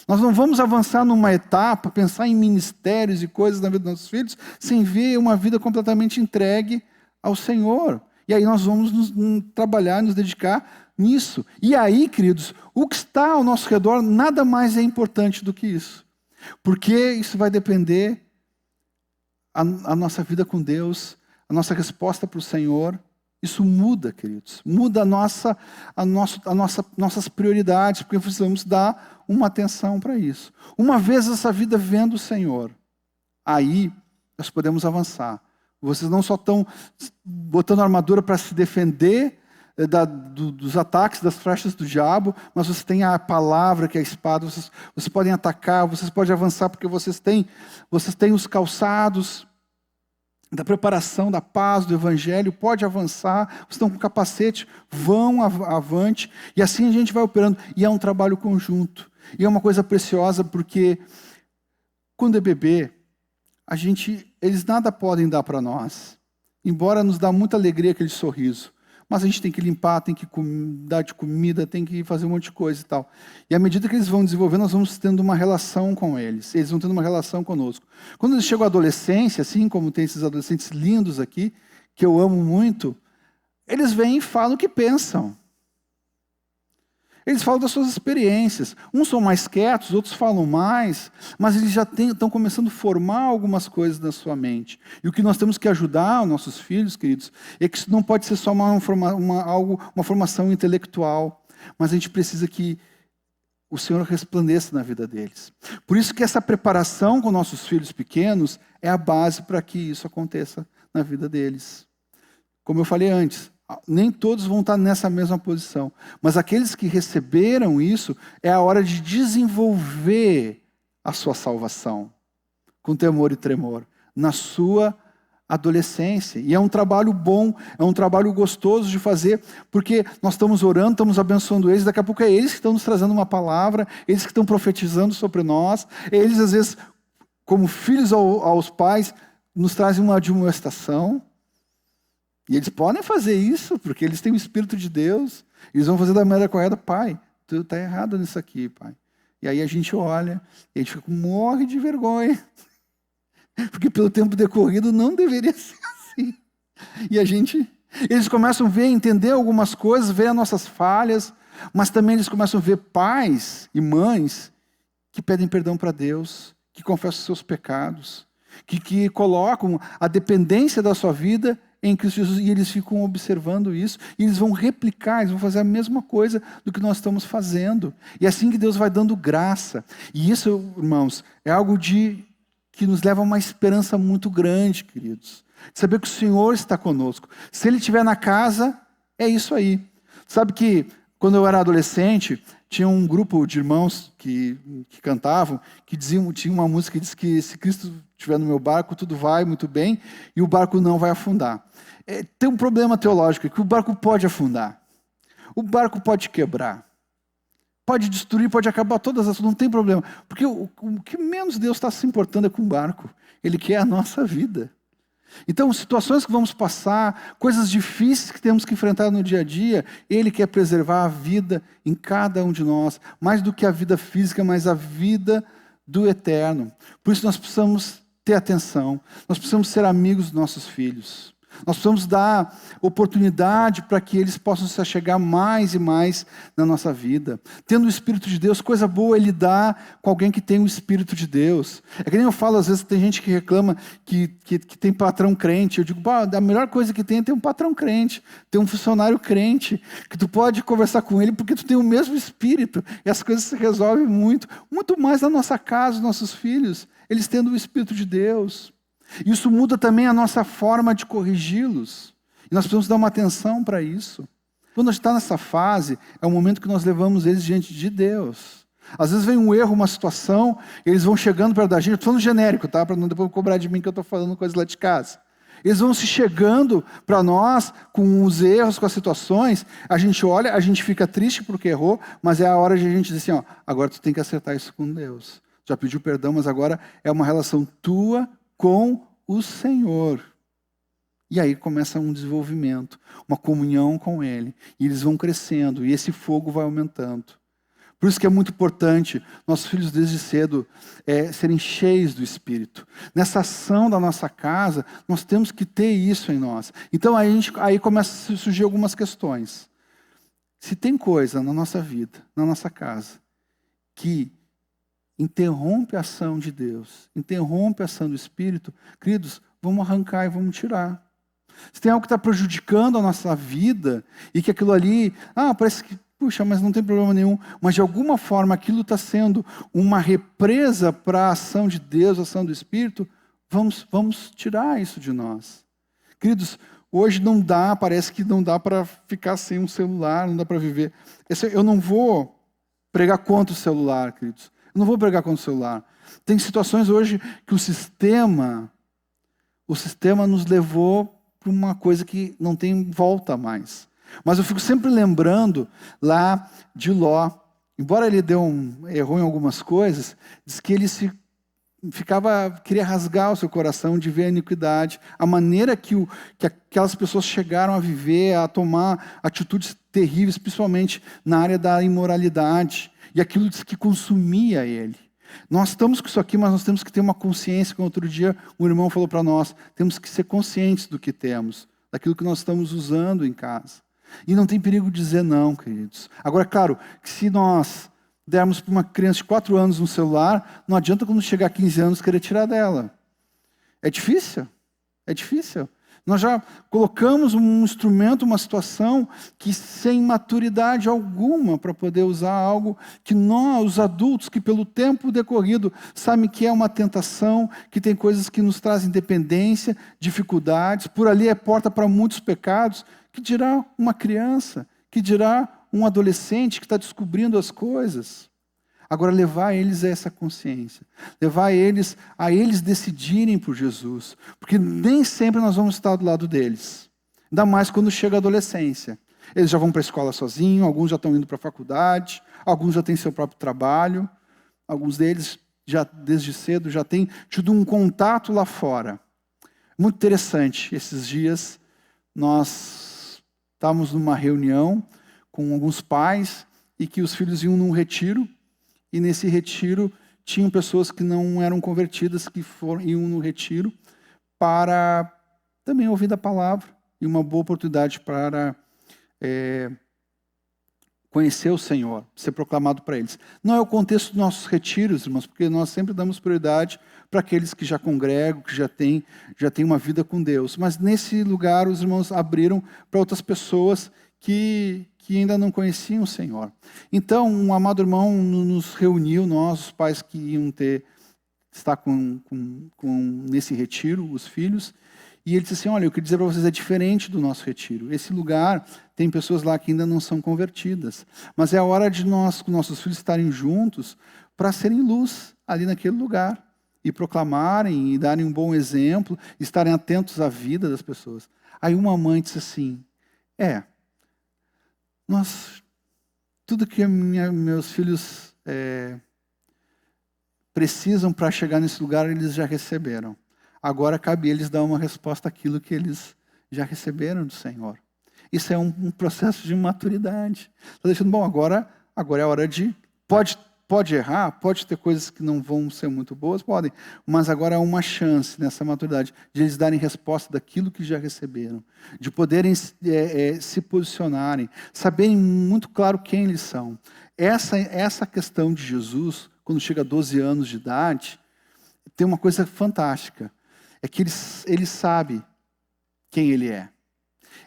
Nós não vamos avançar numa etapa, pensar em ministérios e coisas na vida dos nossos filhos, sem ver uma vida completamente entregue ao Senhor. E aí nós vamos trabalhar, nos dedicar nisso. E aí, queridos, o que está ao nosso redor nada mais é importante do que isso. Porque isso vai depender a nossa vida com Deus, a nossa resposta para o Senhor. Isso muda, queridos. Muda nossas prioridades, porque precisamos dar uma atenção para isso. Uma vez essa vida vendo o Senhor, aí nós podemos avançar. Vocês não só estão botando armadura para se defender dos ataques, das flechas do diabo, mas vocês têm a palavra, que é a espada, vocês podem atacar, vocês podem avançar, porque vocês têm os calçados da preparação, da paz, do evangelho, pode avançar, vocês estão com capacete, vão avante, e assim a gente vai operando, e é um trabalho conjunto, e é uma coisa preciosa, porque quando é bebê, eles nada podem dar para nós, embora nos dá muita alegria aquele sorriso, mas a gente tem que limpar, tem que dar de comida, tem que fazer um monte de coisa e tal. E à medida que eles vão desenvolvendo, nós vamos tendo uma relação com eles. Eles vão tendo uma relação conosco. Quando eles chegam à adolescência, assim como tem esses adolescentes lindos aqui, que eu amo muito, eles vêm e falam o que pensam. Eles falam das suas experiências. Uns são mais quietos, outros falam mais, mas eles já estão começando a formar algumas coisas na sua mente. E o que nós temos que ajudar os nossos filhos, queridos, é que isso não pode ser só uma formação intelectual, mas a gente precisa que o Senhor resplandeça na vida deles. Por isso que essa preparação com nossos filhos pequenos é a base para que isso aconteça na vida deles. Como eu falei antes, nem todos vão estar nessa mesma posição, mas aqueles que receberam isso, é a hora de desenvolver a sua salvação, com temor e tremor, na sua adolescência. E é um trabalho bom, é um trabalho gostoso de fazer, porque nós estamos orando, estamos abençoando eles, daqui a pouco é eles que estão nos trazendo uma palavra, eles que estão profetizando sobre nós, eles às vezes, como filhos aos pais, nos trazem uma admoestação, e eles podem fazer isso, porque eles têm o Espírito de Deus, eles vão fazer da maneira correta. Pai, tu está errado nisso aqui, pai. E aí a gente olha, e a gente morre de vergonha, porque pelo tempo decorrido não deveria ser assim. E eles começam a ver, entender algumas coisas, ver as nossas falhas, mas também eles começam a ver pais e mães que pedem perdão para Deus, que confessam os seus pecados, que colocam a dependência da sua vida em Cristo Jesus, e eles ficam observando isso, e eles vão replicar, eles vão fazer a mesma coisa do que nós estamos fazendo. E é assim que Deus vai dando graça. E isso, irmãos, é algo que nos leva a uma esperança muito grande, queridos. Saber que o Senhor está conosco. Se Ele estiver na casa, é isso aí. Sabe que quando eu era adolescente, tinha um grupo de irmãos que cantavam, que diziam, tinha uma música que diz que se Cristo estiver no meu barco, tudo vai muito bem, e o barco não vai afundar. Tem um problema teológico, que o barco pode afundar. O barco pode quebrar. Pode destruir, pode acabar todas as coisas, não tem problema. Porque o que menos Deus está se importando é com o barco. Ele quer a nossa vida. Então, situações que vamos passar, coisas difíceis que temos que enfrentar no dia a dia, Ele quer preservar a vida em cada um de nós, mais do que a vida física, mas a vida do eterno. Por isso nós precisamos ter atenção, nós precisamos ser amigos dos nossos filhos. Nós precisamos dar oportunidade para que eles possam se achegar mais e mais na nossa vida. Tendo o Espírito de Deus, coisa boa Ele dá com alguém que tem o Espírito de Deus. É que nem eu falo, às vezes tem gente que reclama que tem patrão crente. Eu digo, a melhor coisa que tem é ter um patrão crente, ter um funcionário crente, que tu pode conversar com ele porque tu tem o mesmo Espírito. E as coisas se resolvem muito mais na nossa casa, os nossos filhos, eles tendo o Espírito de Deus. Isso muda também a nossa forma de corrigi-los. E nós precisamos dar uma atenção para isso. Quando a gente está nessa fase, é o momento que nós levamos eles diante de Deus. Às vezes vem um erro, uma situação, eles vão chegando perto da gente. Eu estou falando genérico, tá? Para não depois cobrar de mim que eu estou falando coisas lá de casa. Eles vão se chegando para nós com os erros, com as situações. A gente olha, a gente fica triste porque errou, mas é a hora de a gente dizer assim, agora tu tem que acertar isso com Deus. Já pediu perdão, mas agora é uma relação tua com o Senhor. E aí começa um desenvolvimento, uma comunhão com Ele. E eles vão crescendo, e esse fogo vai aumentando. Por isso que é muito importante nossos filhos desde cedo serem cheios do Espírito. Nessa ação da nossa casa, nós temos que ter isso em nós. Então aí começa a surgir algumas questões. Se tem coisa na nossa vida, na nossa casa, que interrompe a ação de Deus, interrompe a ação do Espírito, queridos, vamos arrancar e vamos tirar. Se tem algo que está prejudicando a nossa vida, e que aquilo ali, parece que, puxa, mas não tem problema nenhum, mas de alguma forma aquilo está sendo uma represa para a ação de Deus, a ação do Espírito, vamos tirar isso de nós. Queridos, hoje parece que não dá para ficar sem um celular, não dá para viver. Eu não vou pregar contra o celular, queridos. Eu não vou pregar contra o celular. Tem situações hoje que o sistema nos levou para uma coisa que não tem volta mais. Mas eu fico sempre lembrando lá de Ló. Embora ele errou em algumas coisas, diz que ele queria rasgar o seu coração de ver a iniquidade, a maneira que aquelas pessoas chegaram a viver, a tomar atitudes terríveis, principalmente na área da imoralidade. E aquilo que consumia ele. Nós estamos com isso aqui, mas nós temos que ter uma consciência. Como outro dia um irmão falou para nós, temos que ser conscientes do que temos, daquilo que nós estamos usando em casa. E não tem perigo de dizer não, queridos. Agora, claro, que se nós dermos para uma criança de 4 anos um celular, não adianta quando chegar a 15 anos querer tirar dela. É difícil. Nós já colocamos um instrumento, uma situação que sem maturidade alguma para poder usar algo que nós, os adultos, que pelo tempo decorrido, sabem que é uma tentação, que tem coisas que nos trazem dependência, dificuldades, por ali é porta para muitos pecados, que dirá uma criança, que dirá um adolescente que está descobrindo as coisas. Agora, levar eles a essa consciência. Levar eles a eles decidirem por Jesus. Porque nem sempre nós vamos estar do lado deles. Ainda mais quando chega a adolescência. Eles já vão para a escola sozinhos, alguns já estão indo para a faculdade, alguns já têm seu próprio trabalho, alguns deles já desde cedo já têm tido um contato lá fora. Muito interessante, esses dias nós estávamos numa reunião com alguns pais e que os filhos iam num retiro, e nesse retiro tinham pessoas que não eram convertidas, que iam no retiro para também ouvir da palavra, e uma boa oportunidade para conhecer o Senhor, ser proclamado para eles. Não é o contexto dos nossos retiros, irmãos, porque nós sempre damos prioridade para aqueles que já congregam, que já têm uma vida com Deus. Mas nesse lugar os irmãos abriram para outras pessoas que ainda não conheciam o Senhor. Então, um amado irmão nos reuniu, nós, os pais que iam estar nesse retiro, os filhos, e ele disse assim, olha, eu queria dizer para vocês, é diferente do nosso retiro. Esse lugar tem pessoas lá que ainda não são convertidas. Mas é a hora de nós, com nossos filhos, estarem juntos para serem luz ali naquele lugar. E proclamarem, e darem um bom exemplo, estarem atentos à vida das pessoas. Aí uma mãe disse assim, tudo que meus filhos precisam para chegar nesse lugar, eles já receberam. Agora cabe eles dar uma resposta àquilo que eles já receberam do Senhor. Isso é um processo de maturidade. Está deixando, bom, agora é a hora de... Pode errar, pode ter coisas que não vão ser muito boas, podem, mas agora há uma chance nessa maturidade de eles darem resposta daquilo que já receberam, de poderem se posicionarem, saberem muito claro quem eles são. Essa questão de Jesus, quando chega a 12 anos de idade, tem uma coisa fantástica, é que ele sabe quem ele é.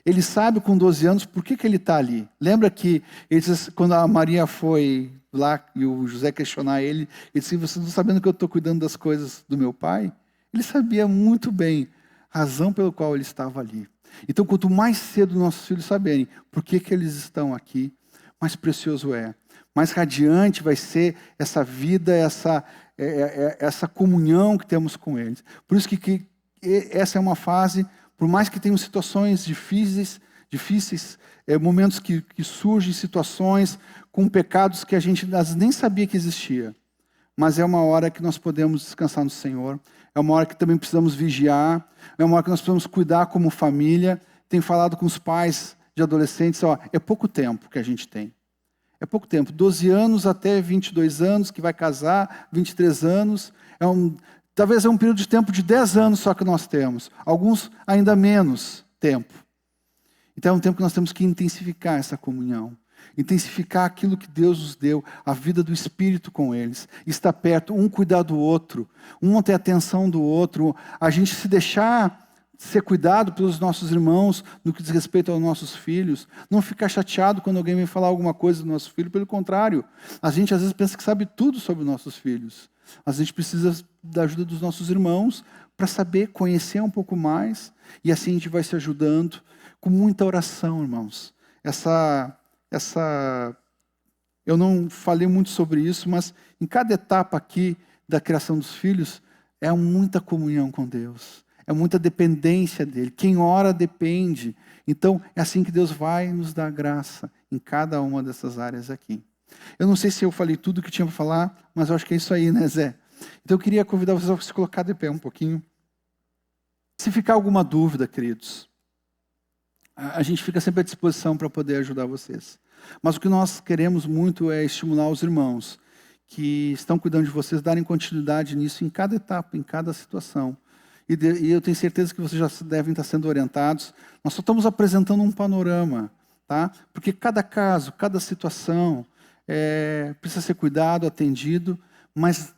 Ele sabe com 12 anos por que ele está ali. Lembra que quando a Maria foi lá e o José questionar ele disse, você não está sabendo que eu estou cuidando das coisas do meu pai? Ele sabia muito bem a razão pela qual ele estava ali. Então, quanto mais cedo nossos filhos saberem por que eles estão aqui, mais precioso é. Mais radiante vai ser essa vida, essa comunhão que temos com eles. Por isso que essa é uma fase, por mais que tenham situações difíceis, momentos que surgem, situações com pecados que a gente nem sabia que existia. Mas é uma hora que nós podemos descansar no Senhor. É uma hora que também precisamos vigiar. É uma hora que nós precisamos cuidar como família. Tenho falado com os pais de adolescentes, é pouco tempo que a gente tem. É pouco tempo, 12 anos até 22 anos, que vai casar, 23 anos. Talvez é um período de tempo de 10 anos só que nós temos. Alguns ainda menos tempo. Então é um tempo que nós temos que intensificar essa comunhão. Intensificar aquilo que Deus nos deu, a vida do Espírito com eles. Estar perto, um cuidar do outro, um ter atenção do outro. A gente se deixar ser cuidado pelos nossos irmãos no que diz respeito aos nossos filhos. Não ficar chateado quando alguém vem falar alguma coisa do nosso filho. Pelo contrário, a gente às vezes pensa que sabe tudo sobre os nossos filhos. A gente precisa da ajuda dos nossos irmãos para saber, conhecer um pouco mais. E assim a gente vai se ajudando com muita oração, irmãos. Eu não falei muito sobre isso, mas em cada etapa aqui da criação dos filhos, é muita comunhão com Deus. É muita dependência dEle. Quem ora depende. Então, é assim que Deus vai nos dar graça em cada uma dessas áreas aqui. Eu não sei se eu falei tudo que tinha para falar, mas eu acho que é isso aí, né, Zé? Então, eu queria convidar vocês a se colocar de pé um pouquinho. Se ficar alguma dúvida, queridos, a gente fica sempre à disposição para poder ajudar vocês. Mas o que nós queremos muito é estimular os irmãos que estão cuidando de vocês, darem continuidade nisso em cada etapa, em cada situação. E eu tenho certeza que vocês já devem estar sendo orientados. Nós só estamos apresentando um panorama, tá? Porque cada caso, cada situação precisa ser cuidado, atendido, mas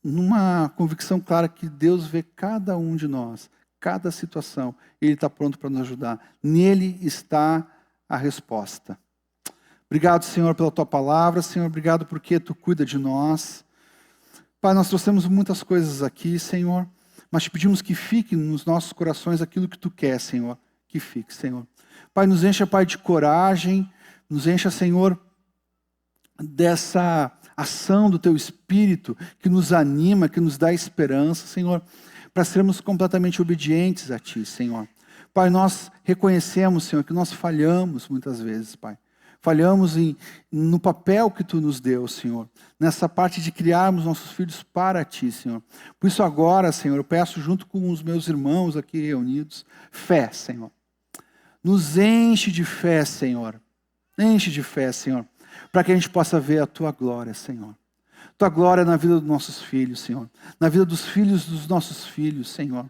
numa convicção clara que Deus vê cada um de nós, cada situação, Ele está pronto para nos ajudar. Nele está a resposta. Obrigado, Senhor, pela Tua palavra. Senhor, obrigado porque Tu cuida de nós. Pai, nós trouxemos muitas coisas aqui, Senhor, mas te pedimos que fique nos nossos corações aquilo que Tu quer, Senhor, que fique, Senhor. Pai, nos encha, Pai, de coragem, nos encha, Senhor, dessa ação do Teu Espírito que nos anima, que nos dá esperança, Senhor, para sermos completamente obedientes a Ti, Senhor. Pai, nós reconhecemos, Senhor, que nós falhamos muitas vezes, Pai. Falhamos no papel que Tu nos deu, Senhor. Nessa parte de criarmos nossos filhos para Ti, Senhor. Por isso agora, Senhor, eu peço junto com os meus irmãos aqui reunidos, fé, Senhor. Nos enche de fé, Senhor. Enche de fé, Senhor. Para que a gente possa ver a Tua glória, Senhor. Tua glória na vida dos nossos filhos, Senhor. Na vida dos filhos dos nossos filhos, Senhor.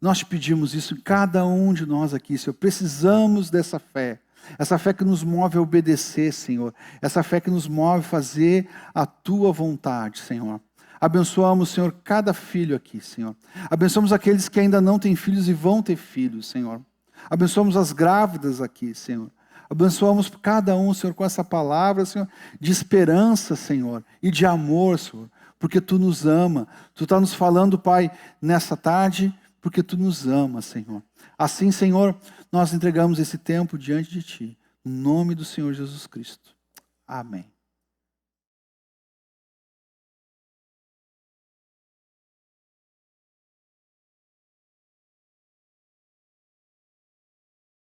Nós te pedimos isso em cada um de nós aqui, Senhor. Precisamos dessa fé. Essa fé que nos move a obedecer, Senhor. Essa fé que nos move a fazer a Tua vontade, Senhor. Abençoamos, Senhor, cada filho aqui, Senhor. Abençoamos aqueles que ainda não têm filhos e vão ter filhos, Senhor. Abençoamos as grávidas aqui, Senhor. Abençoamos cada um, Senhor, com essa palavra, Senhor, de esperança, Senhor, e de amor, Senhor, porque Tu nos ama. Tu está nos falando, Pai, nessa tarde, porque Tu nos ama, Senhor. Assim, Senhor, nós entregamos esse tempo diante de Ti, no nome do Senhor Jesus Cristo. Amém.